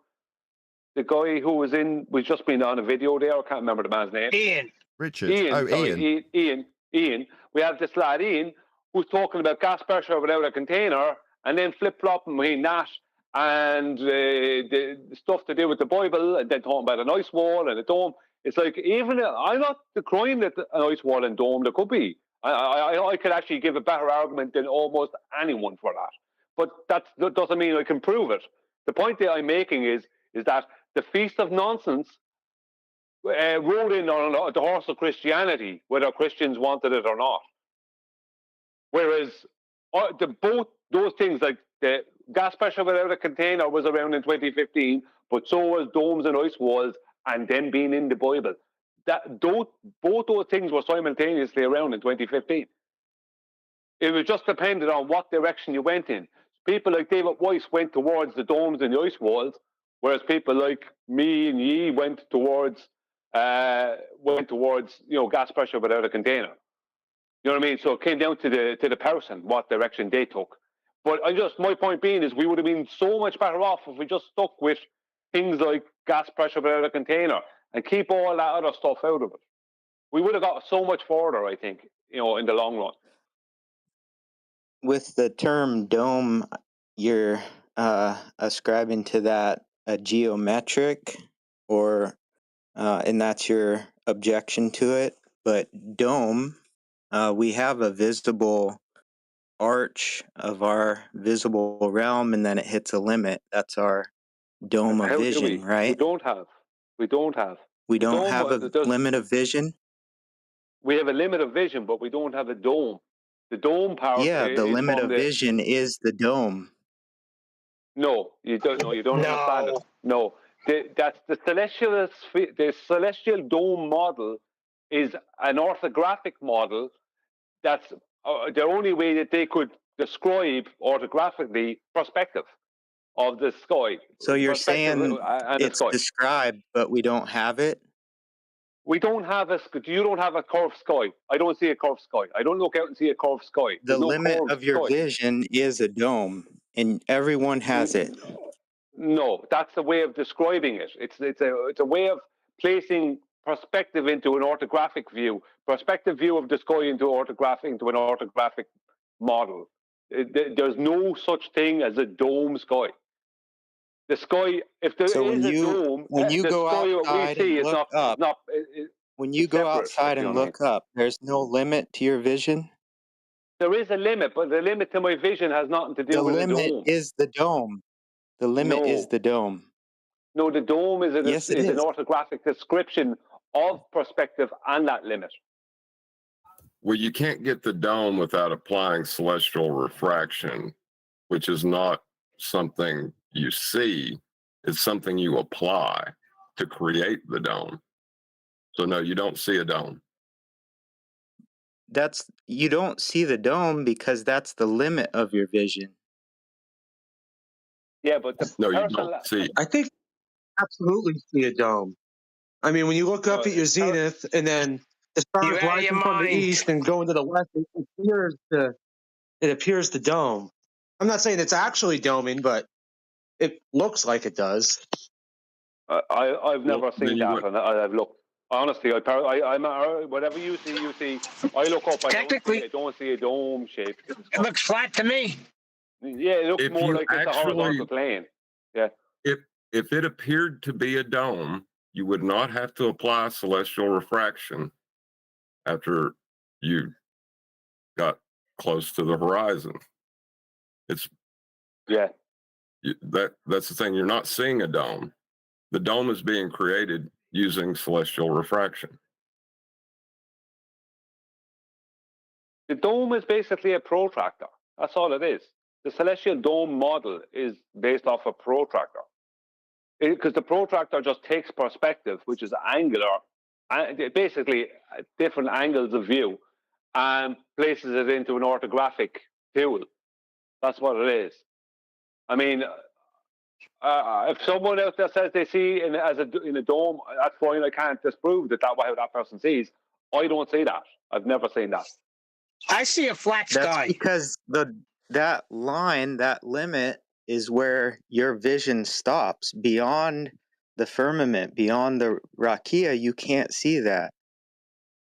S5: the guy who was we've just been on a video there, I can't remember the man's name.
S6: Ian.
S1: Richard.
S5: Ian. Ian. We have this lad, Ian, who's talking about gas pressure without a container, and then flip-flopping between that and the stuff to do with the Bible, and then talking about an ice wall and a dome. It's like, even I'm not decrying that an ice wall and dome there could be. I could actually give a better argument than almost anyone for that. But that doesn't mean I can prove it. The point that I'm making is that the Feast of Nonsense rode in on the horse of Christianity, whether Christians wanted it or not. Whereas both those things, like the gas pressure without a container was around in 2015, but so was domes and ice walls, and them being in the Bible. Both those things were simultaneously around in 2015. It was just dependent on what direction you went in. People like David Weiss went towards the domes and the ice walls, whereas people like me and ye went towards gas pressure without a container. You know what I mean? So it came down to the person, what direction they took. But my point being is, we would have been so much better off if we just stuck with things like gas pressure without a container and keep all that other stuff out of it. We would have got so much further, I think, in the long run.
S12: With the term dome, you're ascribing to that a geometric, and that's your objection to it. But dome, we have a visible arch of our visible realm, and then it hits a limit. That's our dome of vision, right?
S5: We don't have.
S12: We don't have a limit of vision?
S5: We have a limit of vision, but we don't have a dome. The dome part.
S12: Yeah, the limit of vision is the dome.
S5: No, you don't. No, you don't understand it. No, that's the celestial dome model is an orthographic model. That's the only way that they could describe orthographically perspective of the sky.
S12: So you're saying it's described, but we don't have it?
S5: We don't have you don't have a curved sky. I don't see a curved sky. I don't look out and see a curved sky.
S12: The limit of your vision is a dome, and everyone has it.
S5: No, that's a way of describing it. It's a way of placing perspective into an orthographic view, perspective view of the sky into an orthographic model. There's no such thing as a dome sky. The sky, if there is a dome,
S12: when you go outside and look up, when you go outside and look up, there's no limit to your vision?
S5: There is a limit, but the limit to my vision has nothing to do with the dome.
S12: The limit is the dome. The limit is the dome.
S5: No, the dome is an orthographic description of perspective and that limit.
S3: Well, you can't get the dome without applying celestial refraction, which is not something you see. It's something you apply to create the dome. So no, you don't see a dome.
S12: You don't see the dome because that's the limit of your vision.
S5: Yeah, but the
S3: No, you
S5: person,
S3: don't see.
S13: I think absolutely see a dome. I mean, when you look up at your zenith and then the
S6: You're
S13: stars
S6: out of your
S13: rising from the
S6: mind.
S13: east and going to the west, it appears the dome. I'm not saying it's actually doming, but it looks like it does.
S5: I've never seen
S3: then you
S5: that,
S3: would-
S5: and I've looked. Honestly, I'm whatever you see, you see. I look up.
S6: Technically-
S5: I don't see a dome shape.
S6: It looks flat to me.
S5: Yeah, it looks
S3: If
S5: more
S3: you
S5: like it's a horizontal
S3: actually-
S5: plane. Yeah.
S3: If it appeared to be a dome, you would not have to apply celestial refraction after you got close to the horizon. It's
S5: Yeah.
S3: that's the thing. You're not seeing a dome. The dome is being created using celestial refraction.
S5: The dome is basically a protractor. That's all it is. The celestial dome model is based off a protractor. Because the protractor just takes perspective, which is angular, basically different angles of view, and places it into an orthographic tool. That's what it is. I mean, if someone out there says they see in a dome, that's fine. I can't disprove that what that person sees. I don't see that. I've never seen that.
S6: I see a flat
S12: That's
S6: sky.
S12: because that line, that limit, is where your vision stops. Beyond the firmament, beyond the rakia, you can't see that.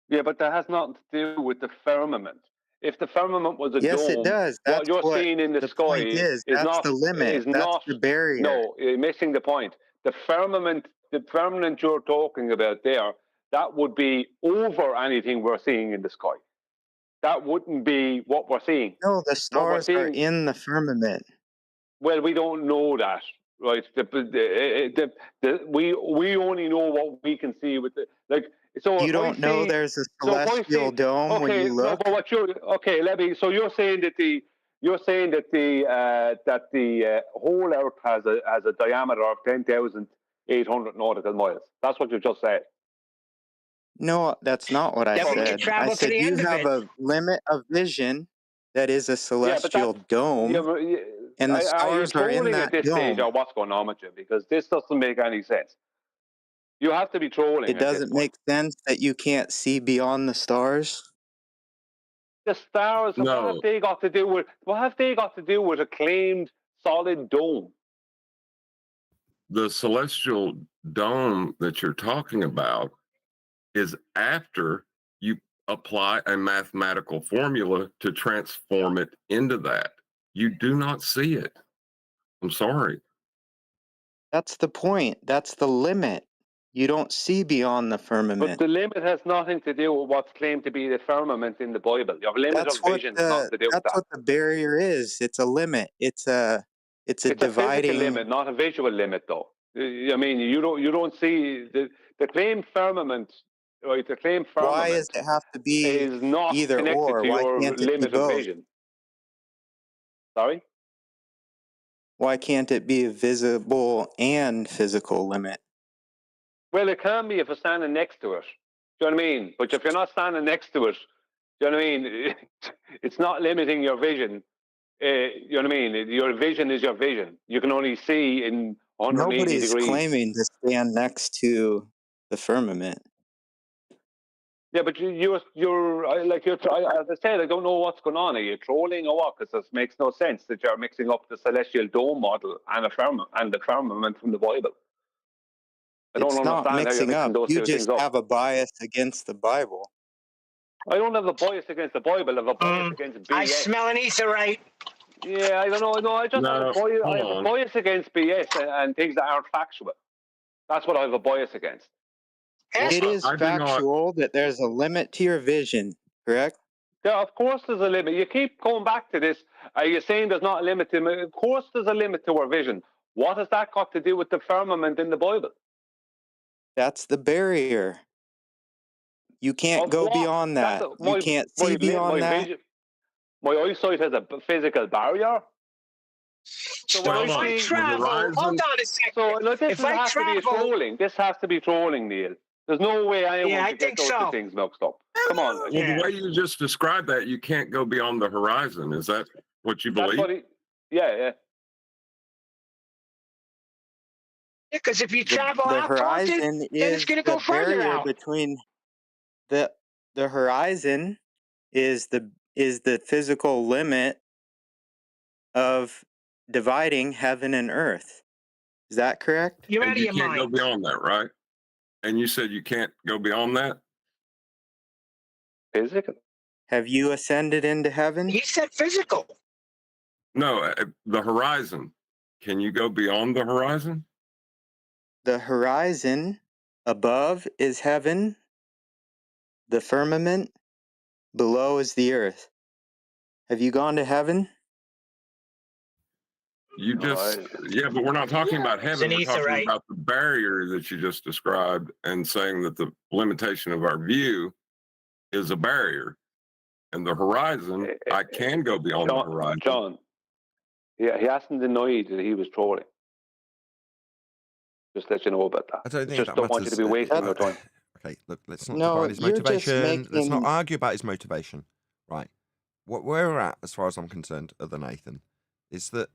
S5: Yeah, but that has nothing to do with the firmament. If the firmament was a
S12: Yes,
S5: dome,
S12: it does.
S5: what
S12: That's
S5: you're
S12: what
S5: seeing in the sky
S12: point is. That's
S5: not
S12: the limit.
S5: Is
S12: That's
S5: not
S12: the barrier.
S5: No, you're missing the point. The firmament you're talking about there, that would be over anything we're seeing in the sky. That wouldn't be what we're seeing.
S12: No, the stars are in the firmament.
S5: Well, we don't know that, right? We only know what we can see with the like. So
S12: You don't know there's a celestial dome when you look.
S5: No, but So you're saying that the whole Earth has a diameter of 10,800 nautical miles. That's what you just said.
S12: No, that's not what I
S6: That we can
S12: said. I
S6: travel to
S12: said
S6: the
S12: you
S6: end of
S12: have
S6: it.
S12: a limit of vision that is a celestial dome, and the stars are in that
S5: at this stage, or
S12: dome.
S5: what's going on with you? Because this doesn't make any sense. You have to be trolling.
S12: It doesn't make sense that you can't see beyond the stars.
S5: The stars.
S3: No.
S5: What have they got to do with? What have they got to do with a claimed solid dome?
S3: The celestial dome that you're talking about is after you apply a mathematical formula to transform it into that. You do not see it. I'm sorry.
S12: That's the point. That's the limit. You don't see beyond the firmament.
S5: But the limit has nothing to do with what's claimed to be the firmament in the Bible. Your limit of vision has nothing to do with that.
S12: That's what the barrier is. It's a limit. It's a dividing
S5: physical limit, not a visual limit, though. I mean, you don't see the claimed firmament, right? The claimed firmament.
S12: Why does it have to be
S5: is not
S12: either
S5: connected
S12: or?
S5: to
S12: Why
S5: your
S12: can't it be
S5: limit of
S12: both?
S5: vision? Sorry?
S12: Why can't it be a visible and physical limit?
S5: Well, it can be if you're standing next to it. Do you know what I mean? But if you're not standing next to it, do you know what I mean? It's not limiting your vision. You know what I mean? Your vision is your vision. You can only see in 180
S12: Nobody's
S5: degrees.
S12: claiming to stand next to the firmament.
S5: Yeah, but you're as I said, I don't know what's going on. Are you trolling or what? Because this makes no sense that you're mixing up the celestial dome model and the firmament from the Bible. I don't
S12: It's not
S5: understand how you're
S12: mixing
S5: mixing
S12: up.
S5: those
S12: You
S5: two things
S12: just
S5: up.
S12: have a bias against the Bible.
S5: I don't have a bias against the Bible. I have a bias against BS.
S6: I smell an etherite.
S5: Yeah, I don't know. No, I just have a bias. I have a bias against BS and things that aren't factual. That's what I have a bias against.
S12: It is factual that there's a limit to your vision, correct?
S5: Yeah, of course there's a limit. You keep going back to this. Are you saying there's not a limit to? Of course there's a limit to our vision. What has that got to do with the firmament in the Bible?
S12: That's the barrier. You can't
S5: Of
S12: go
S5: what?
S12: beyond that.
S5: That's
S12: You can't see beyond that.
S5: My eyesight has a physical barrier. So
S6: So
S5: when
S6: if I
S5: see
S6: travel, hold on a second.
S5: So look, this
S6: If I
S5: has to be
S6: travel,
S5: trolling. This has to be trolling, Neil. There's no way anyone
S6: Yeah, I
S5: could get
S6: think
S5: those
S6: so.
S5: two things mixed up. Come on.
S3: Well, the way you just described that, you can't go beyond the horizon. Is that what you
S5: That's
S3: believe?
S5: what yeah.
S6: because if you travel
S12: The
S6: out towards it,
S12: horizon
S6: then it's
S12: is
S6: going to
S12: the
S6: go further
S12: barrier
S6: out.
S12: between the horizon is the physical limit of dividing heaven and earth. Is that correct?
S6: You're out
S3: And
S6: of
S3: you
S6: your
S3: can't go
S6: mind.
S3: beyond that, right? And you said you can't go beyond that?
S5: Physical.
S12: Have you ascended into heaven?
S6: He said physical.
S3: No, the horizon. Can you go beyond the horizon?
S12: The horizon above is heaven. The firmament below is the earth. Have you gone to heaven?
S3: You just, yeah, but we're not talking about heaven. We're talking
S6: Zenithite.
S3: about the barrier that you just described and saying that the limitation of our view is a barrier. And the horizon, I can go beyond the horizon.
S5: John, yeah, he hasn't denied that he was trolling. Just let you know about that.
S1: I don't think
S5: just
S1: that
S5: don't
S1: matters.
S5: want you to be wasting your time.
S1: Okay, look, let's not
S12: No,
S1: divide his
S12: you're just
S1: motivation. Let's not
S12: making-
S1: argue about his motivation. Right. What where we're at, as far as I'm concerned, other Nathan, is that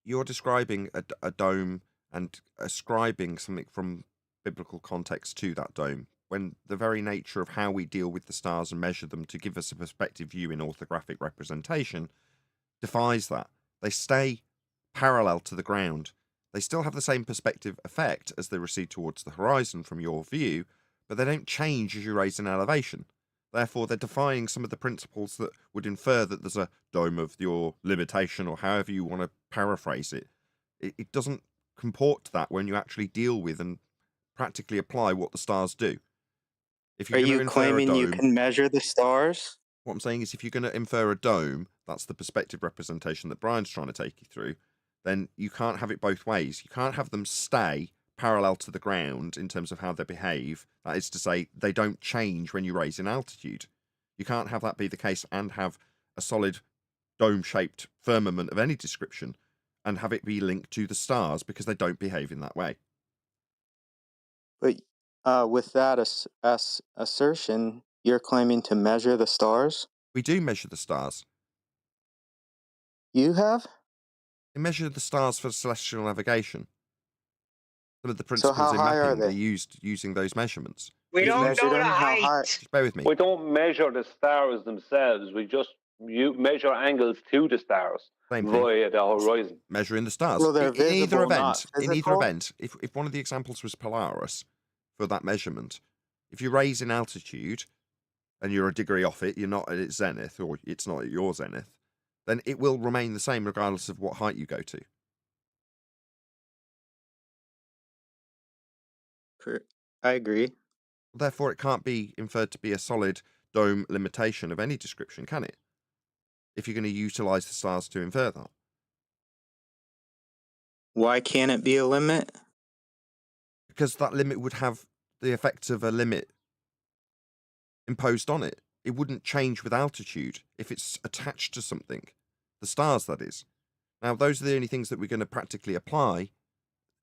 S1: you're describing a dome and ascribing something from biblical context to that dome, when the very nature of how we deal with the stars and measure them to give us a perspective view in orthographic representation defies that. They stay parallel to the ground. They still have the same perspective effect as they recede towards the horizon from your view, but they don't change as you raise in elevation. Therefore, they're defying some of the principles that would infer that there's a dome of your limitation, or however you want to paraphrase it. It doesn't comport to that when you actually deal with and practically apply what the stars do. If
S12: Are
S1: you're going
S12: you
S1: to infer a
S12: claiming you
S1: dome,
S12: can measure the stars?
S1: what I'm saying is, if you're going to infer a dome, that's the perspective representation that Brian's trying to take you through, then you can't have it both ways. You can't have them stay parallel to the ground in terms of how they behave. That is to say, they don't change when you raise in altitude. You can't have that be the case and have a solid dome-shaped firmament of any description and have it be linked to the stars, because they don't behave in that way.
S12: But with that assertion, you're claiming to measure the stars?
S1: We do measure the stars.
S12: You have?
S1: We measure the stars for celestial navigation. Some of the
S12: So
S1: principles
S12: how
S1: in
S12: high are
S1: mapping are
S12: they?
S1: used using those measurements.
S6: We
S12: You
S6: don't
S12: measured
S6: know the
S12: them? How high?
S6: height.
S1: Just bear with me.
S5: We don't measure the stars themselves. We just measure angles to the stars
S1: Same thing.
S5: via the horizon.
S1: Measuring the stars.
S12: Well, they're
S1: In either
S12: visible, not
S1: event, in either
S12: physical?
S1: event, if one of the examples was Polaris for that measurement, if you raise in altitude and you're a degree off it, you're not at its zenith, or it's not at your zenith, then it will remain the same regardless of what height you go to.
S12: I agree.
S1: Therefore, it can't be inferred to be a solid dome limitation of any description, can it? If you're going to utilize the stars to infer that.
S12: Why can't it be a limit?
S1: Because that limit would have the effect of a limit imposed on it. It wouldn't change with altitude if it's attached to something. The stars, that is. Now, those are the only things that we're going to practically apply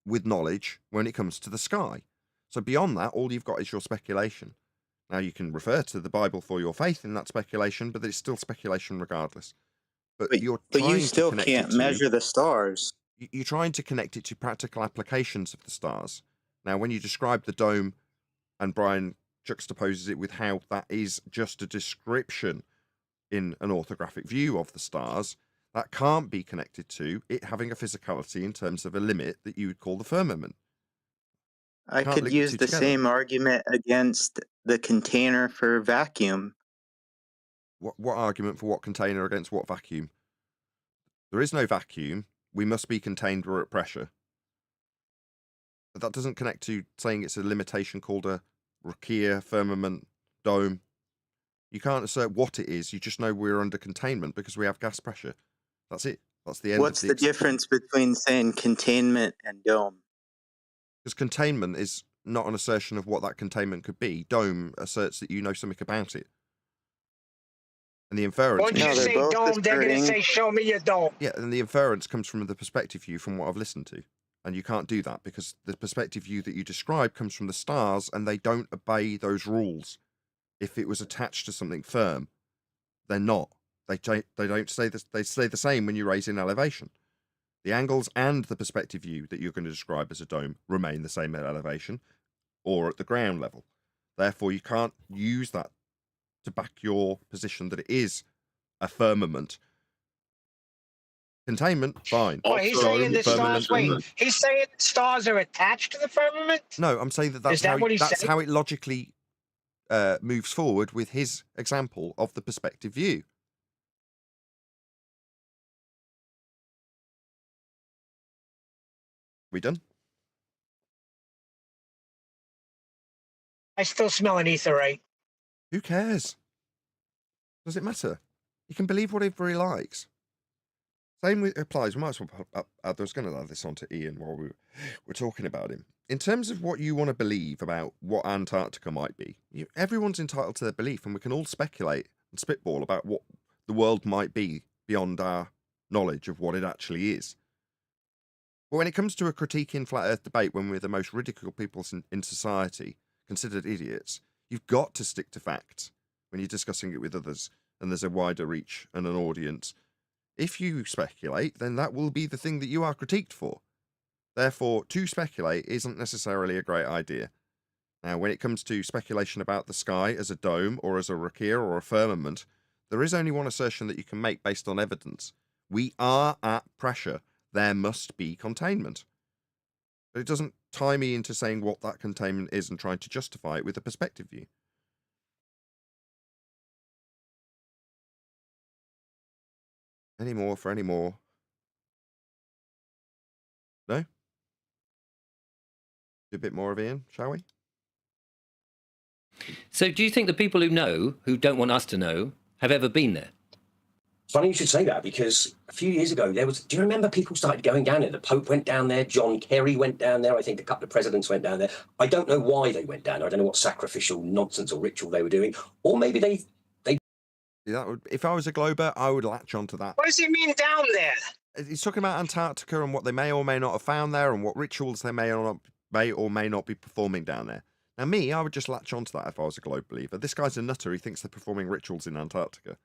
S1: with knowledge when it comes to the sky. So beyond that, all you've got is your speculation. Now, you can refer to the Bible for your faith in that speculation, but it's still speculation regardless. But you
S12: still can't measure the stars.
S1: You're trying to connect it to practical applications of the stars. Now, when you describe the dome, and Brian juxtaposes it with how that is just a description in an orthographic view of the stars, that can't be connected to it having a physicality in terms of a limit that you would call the firmament.
S12: I
S1: Can't
S12: could
S1: link the
S12: use
S1: two
S12: the
S1: together.
S12: same argument against the container for vacuum.
S1: What argument for what container against what vacuum? There is no vacuum. We must be contained. We're at pressure. But that doesn't connect to saying it's a limitation called a rakia, firmament, dome. You can't assert what it is. You just know we're under containment because we have gas pressure. That's it. That's the end.
S12: What's the difference between saying containment and dome?
S1: Because containment is not an assertion of what that containment could be. Dome asserts that you know something about it. And the inference...
S6: Once you say dome, they're going to say, show me your dome.
S1: Yeah, and the inference comes from the perspective view from what I've listened to. And you can't do that because the perspective view that you describe comes from the stars and they don't obey those rules. If it was attached to something firm, they're not. They don't stay they stay the same when you raise in elevation. The angles and the perspective view that you're going to describe as a dome remain the same at elevation or at the ground level. Therefore, you can't use that to back your position that it is a firmament. Containment, fine.
S6: Oh, he's saying the stars. Wait, he's saying the stars are attached to the firmament.
S1: No, I'm saying that's how it logically moves forward with his example of the perspective view. We done?
S6: I still smell an etherite.
S1: Who cares? Does it matter? He can believe whatever he likes. Same applies. We might as well. I was going to add this on to Ian while we were talking about him. In terms of what you want to believe about what Antarctica might be, everyone's entitled to their belief, and we can all speculate and spitball about what the world might be beyond our knowledge of what it actually is. But when it comes to a critique in flat Earth debate, when we're the most ridiculed people in society, considered idiots, you've got to stick to facts when you're discussing it with others, and there's a wider reach and an audience. If you speculate, then that will be the thing that you are critiqued for. Therefore, to speculate isn't necessarily a great idea. Now, when it comes to speculation about the sky as a dome or as a rakia or a firmament, there is only one assertion that you can make based on evidence. We are at pressure. There must be containment. But it doesn't tie me into saying what that containment is and trying to justify it with a perspective view. Any more for any more? No? Do a bit more of Ian, shall we?
S8: So do you think the people who know, who don't want us to know, have ever been there?
S7: Funny you should say that, because a few years ago do you remember people started going down there? The Pope went down there, John Kerry went down there, I think a couple of presidents went down there. I don't know why they went down there. I don't know what sacrificial nonsense or ritual they were doing. Or maybe they
S1: that would, if I was a glober, I would latch onto that.
S6: What does he mean down there?
S1: He's talking about Antarctica and what they may or may not have found there and what rituals they may or may not be performing down there. Now, me, I would just latch onto that if I was a globe believer. This guy's a nutter. He thinks they're performing rituals in Antarctica.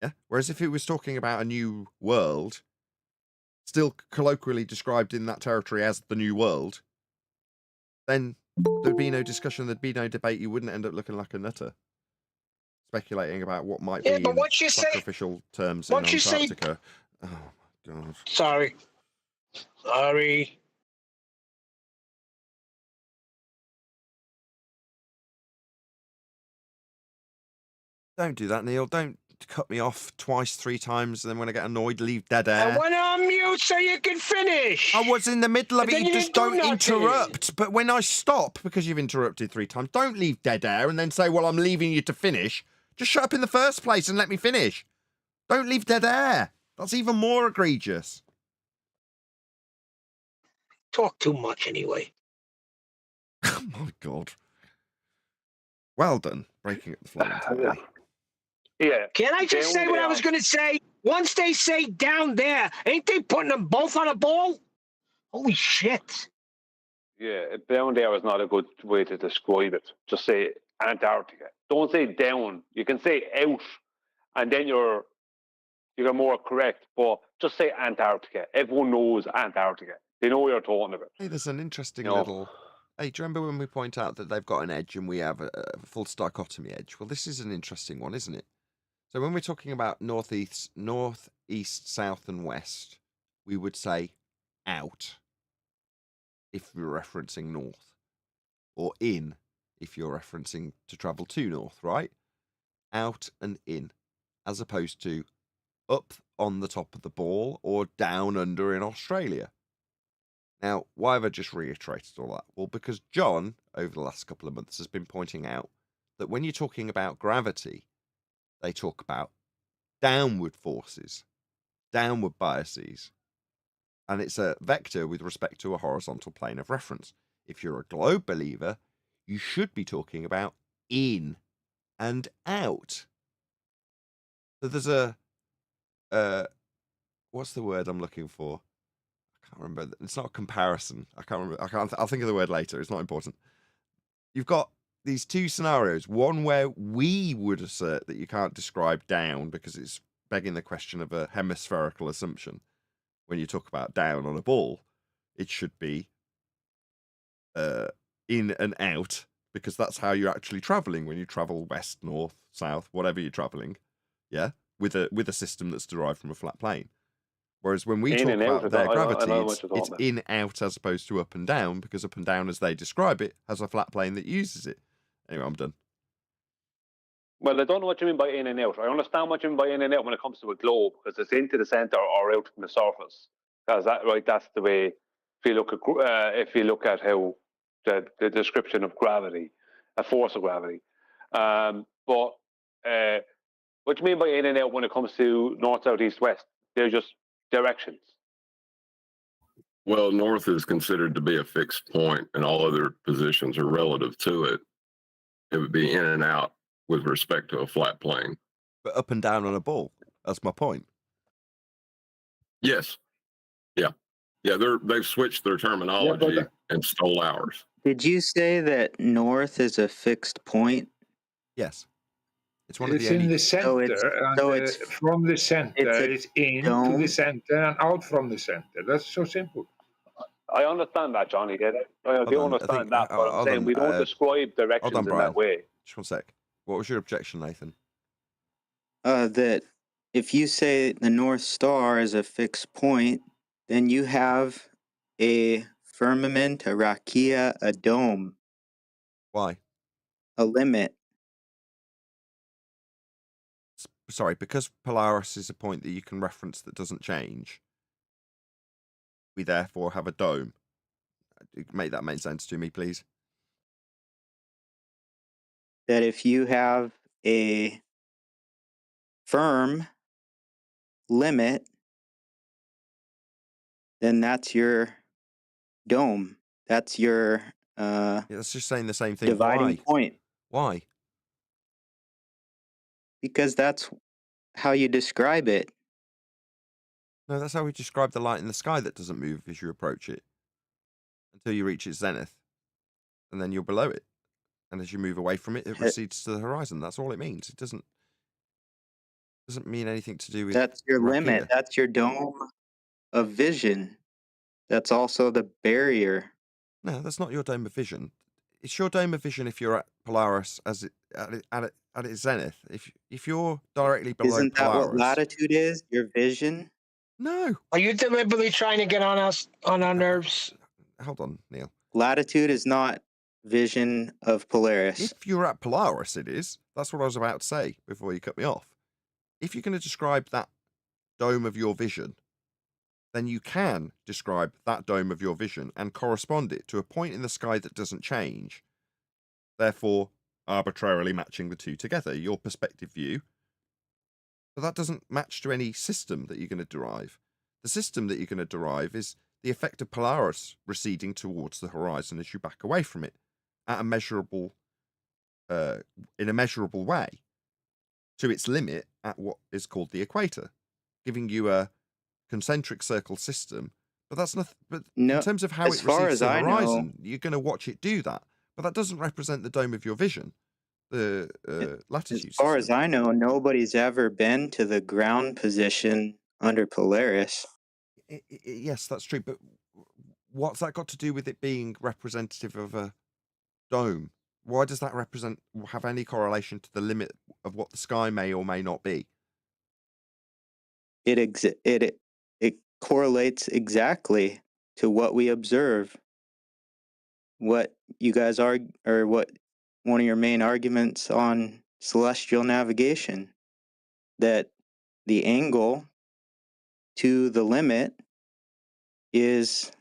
S1: Yeah. Whereas if he was talking about a new world, still colloquially described in that territory as the new world, then there'd be no discussion, there'd be no debate. You wouldn't end up looking like a nutter, speculating about what might be in sacrificial terms in Antarctica. Oh my God.
S6: Sorry.
S1: Don't do that, Neil. Don't cut me off twice, 3 times, and then when I get annoyed, leave dead air.
S6: I went on mute so you can finish.
S1: I was in the middle of it. You just don't
S6: nothing.
S1: Interrupt. But when I stop, because you've interrupted 3 times, don't leave dead air and then say, well, I'm leaving you to finish. Just shut up in the first place and let me finish. Don't leave dead air. That's even more egregious.
S6: Talk too much anyway.
S1: Oh, my God. Well done, breaking up the flow entirely.
S5: Yeah.
S6: Can I just say what I was going to say? Once they say down there, ain't they putting them both on a ball? Holy shit.
S5: Yeah, down there is not a good way to describe it. Just say Antarctica. Don't say down. You can say out, and then you're more correct. But just say Antarctica. Everyone knows Antarctica. They know what you're talking about.
S1: Hey, there's an interesting little... Hey, do you remember when we point out that they've got an edge and we have a false dichotomy edge? Well, this is an interesting one, isn't it? So when we're talking about northeast, south, and west, we would say out if we're referencing north, or in if you're referencing to travel to north, right? Out and in, as opposed to up on the top of the ball or down under in Australia. Now, why have I just reiterated all that? Well, because John, over the last couple of months, has been pointing out that when you're talking about gravity, they talk about downward forces, downward biases, and it's a vector with respect to a horizontal plane of reference. if you're a globe believer, you should be talking about in and out. So there's a what's the word I'm looking for? I can't remember. It's not a comparison. I can't remember. I'll think of the word later. It's not important. You've got these two scenarios. One where we would assert that you can't describe down because it's begging the question of a hemispherical assumption. When you talk about down on a ball, it should be in and out, because that's how you're actually traveling when you travel west, north, south, whatever you're traveling. Yeah, with a system that's derived from a flat plane. Whereas when we talk about their gravity, it's in, out, as opposed to up and down, because up and down, as they describe it, has a flat plane that uses it. Anyway, I'm done.
S5: Well, I don't know what you mean by in and out. I understand what you mean by in and out when it comes to a globe, because it's into the center or out from the surface. Because that's the way. If you look at how the description of gravity, a force of gravity. But what do you mean by in and out when it comes to north, south, east, west? They're just directions.
S3: Well, north is considered to be a fixed point, and all other positions are relative to it. It would be in and out with respect to a flat plane.
S1: But up and down on a ball. That's my point.
S3: Yes. Yeah. Yeah, they've switched their terminology and stole ours.
S12: Did you say that north is a fixed point?
S1: Yes. It's
S10: in the center,
S12: so it's
S10: from the center, it's in to the center and out from the center. That's so simple.
S5: I understand that, Johnny. I do understand that, but I'm saying we don't describe directions in that way.
S1: Just one sec. What was your objection, Nathan?
S12: That if you say the North Star is a fixed point, then you have a firmament, a rakia, a dome.
S1: Why?
S12: A limit.
S1: Sorry, because Polaris is a point that you can reference that doesn't change, we therefore have a dome. Make that make sense to me, please.
S12: That if you have a firm limit, then that's your dome. That's your
S1: yeah, that's just saying the same thing.
S12: Dividing point.
S1: Why?
S12: Because that's how you describe it.
S1: No, that's how we describe the light in the sky that doesn't move as you approach it until you reach its zenith, and then you're below it. And as you move away from it, it recedes to the horizon. That's all it means. It doesn't mean anything to do with.
S12: That's your limit. That's your dome of vision. That's also the barrier.
S1: No, that's not your dome of vision. It's your dome of vision if you're at Polaris at its zenith. If you're directly below
S12: Isn't that
S1: Polaris,
S12: what latitude is? Your vision?
S1: No.
S6: Are you deliberately trying to get on us, on our nerves?
S1: Hold on, Neil.
S12: Latitude is not vision of Polaris.
S1: If you're at Polaris, it is. That's what I was about to say before you cut me off. If you're going to describe that dome of your vision, then you can describe that dome of your vision and correspond it to a point in the sky that doesn't change, therefore arbitrarily matching the two together, your perspective view. But that doesn't match to any system that you're going to derive. The system that you're going to derive is the effect of Polaris receding towards the horizon as you back away from it at a measurable, in a measurable way, to its limit at what is called the equator, giving you a concentric circle system. But that's nothing. But no, in terms of how it recedes the horizon, you're going to watch it do that. But that doesn't represent the dome of your vision, the latitude.
S12: As far as I know, nobody's ever been to the ground position under Polaris.
S1: Yes, that's true. But what's that got to do with it being representative of a dome? Why does that have any correlation to the limit of what the sky may or may not be?
S12: It correlates exactly to what we observe. What you guys are, or what one of your main arguments on celestial navigation, that the angle to the limit is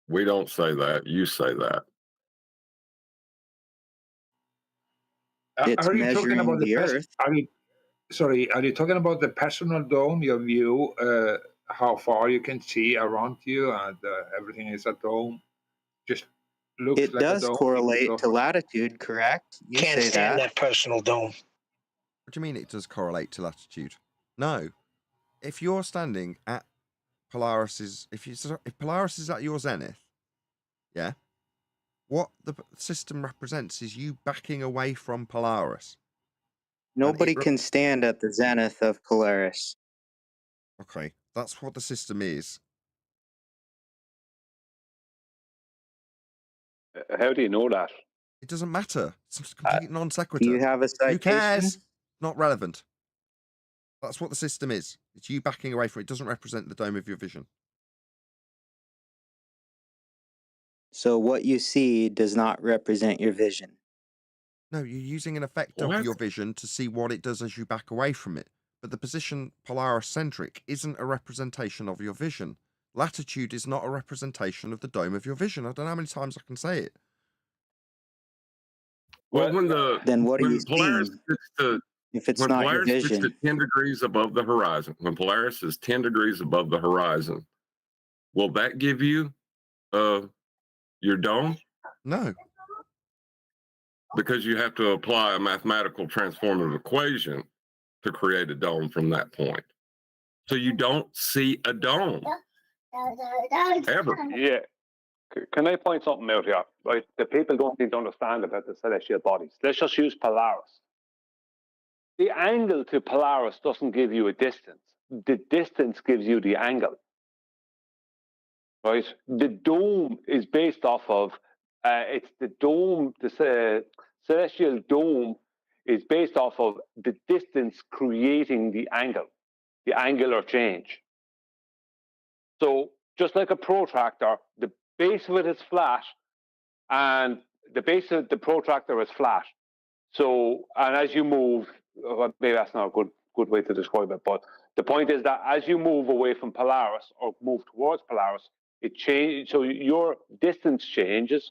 S3: we don't say that. You say that.
S10: Are you talking about the Earth? Are you talking about the personal dome, your view how far you can see around you, and everything is a dome. Just looks
S12: It
S10: like a
S12: does
S10: dome.
S12: correlate to latitude, correct? You
S6: Can't
S12: say
S6: stand
S12: that.
S6: that personal dome.
S1: What do you mean it does correlate to latitude? No. If you're standing at Polaris's, if Polaris is at your zenith, yeah, what the system represents is you backing away from Polaris.
S12: Nobody can stand at the zenith of Polaris.
S1: Okay, that's what the system is.
S5: How do you know that?
S1: It doesn't matter. It's a complete non sequitur.
S12: Do you have a citation?
S1: Who cares? Not relevant. That's what the system is. It's you backing away from it. It doesn't represent the dome of your vision.
S12: So what you see does not represent your vision.
S1: No, you're using an effect of your vision to see what it does as you back away from it. But the position Polaris-centric isn't a representation of your vision. Latitude is not a representation of the dome of your vision. I don't know how many times I can say it.
S3: Well,
S12: then what do you
S3: Polaris
S12: see
S3: gets to,
S12: if it's
S3: when
S12: not
S3: Polaris
S12: your
S3: gets
S12: vision?
S3: to 10 degrees above the horizon, when Polaris is 10 degrees above the horizon, will that give you your dome?
S1: No.
S3: Because you have to apply a mathematical transformative equation to create a dome from that point. So you don't see a dome ever.
S5: Yeah. Can I point something out here? Right, the people don't seem to understand about the celestial bodies. Let's just use Polaris. The angle to Polaris doesn't give you a distance. The distance gives you the angle. Right? The dome is based off of, it's the dome, the celestial dome is based off of the distance creating the angular change. So just like a protractor, the base of it is flat and the base of the protractor is flat. So, and as you move, maybe that's not a good way to describe it, but the point is that as you move away from Polaris or move towards Polaris, it changes. So your distance changes.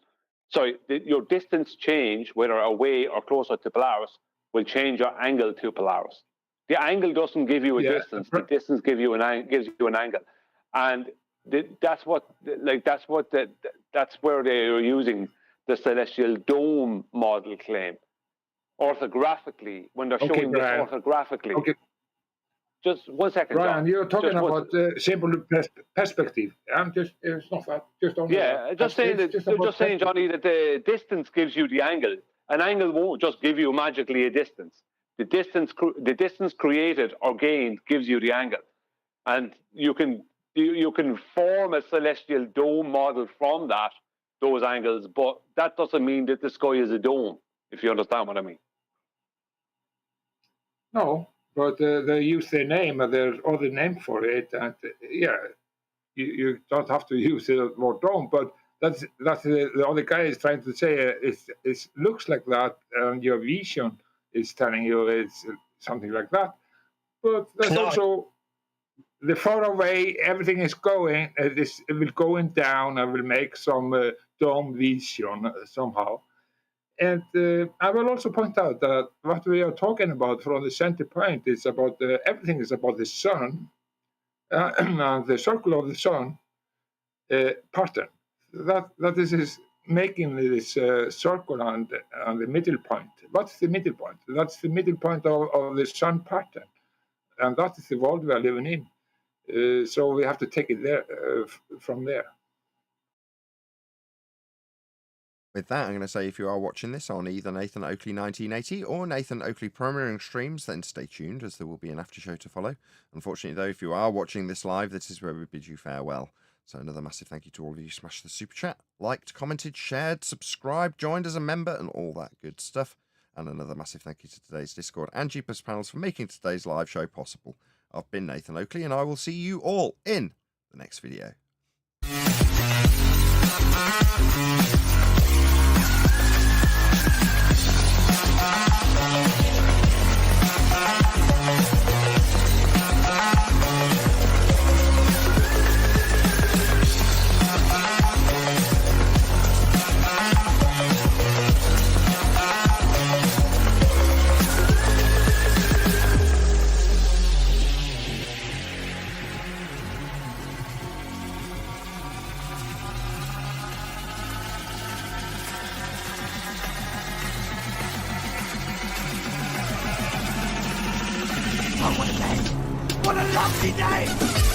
S5: Sorry, your distance change, whether away or closer to Polaris, will change your angle to Polaris. The angle doesn't give you a distance. The distance gives you an angle, and that's where they are using the celestial dome model claim orthographically when they're showing this orthographically.
S10: Okay.
S5: Just 1 second,
S10: Brian,
S5: John.
S10: you're talking about simple perspective. It's not that.
S5: Just saying, Johnny, that the distance gives you the angle. An angle won't just give you magically a distance. The distance created or gained gives you the angle, and you can form a celestial dome model from those angles. But that doesn't mean that the sky is a dome. If you understand what I mean.
S10: No. But they use their name, and there's other name for it, and you don't have to use the word dome. But that's the other guy is trying to say. It looks like that, and your vision is telling you it's something like that. But there's also the far away everything is going. It will going down. I will make some dome vision somehow. And I will also point out that what we are talking about from the center point is about everything is about the sun and the circle of the sun pattern. That is making this circle and the middle point. What's the middle point? That's the middle point of the sun pattern, and that is the world we are living in. So we have to take it there from there.
S1: With that, I'm going to say if you are watching this on either Nathan Oakley 1980 or Nathan Oakley premiering streams, then stay tuned as there will be an after show to follow. Unfortunately, though, if you are watching this live, this is where we bid you farewell. So another massive thank you to all of you who smashed the super chat, liked, commented, shared, subscribed, joined as a member, and all that good stuff. And another massive thank you to today's Discord and Jeepers panels for making today's live show possible. I've been Nathan Oakley, and I will see you all in the next video.
S14: What a day! What a lovely day!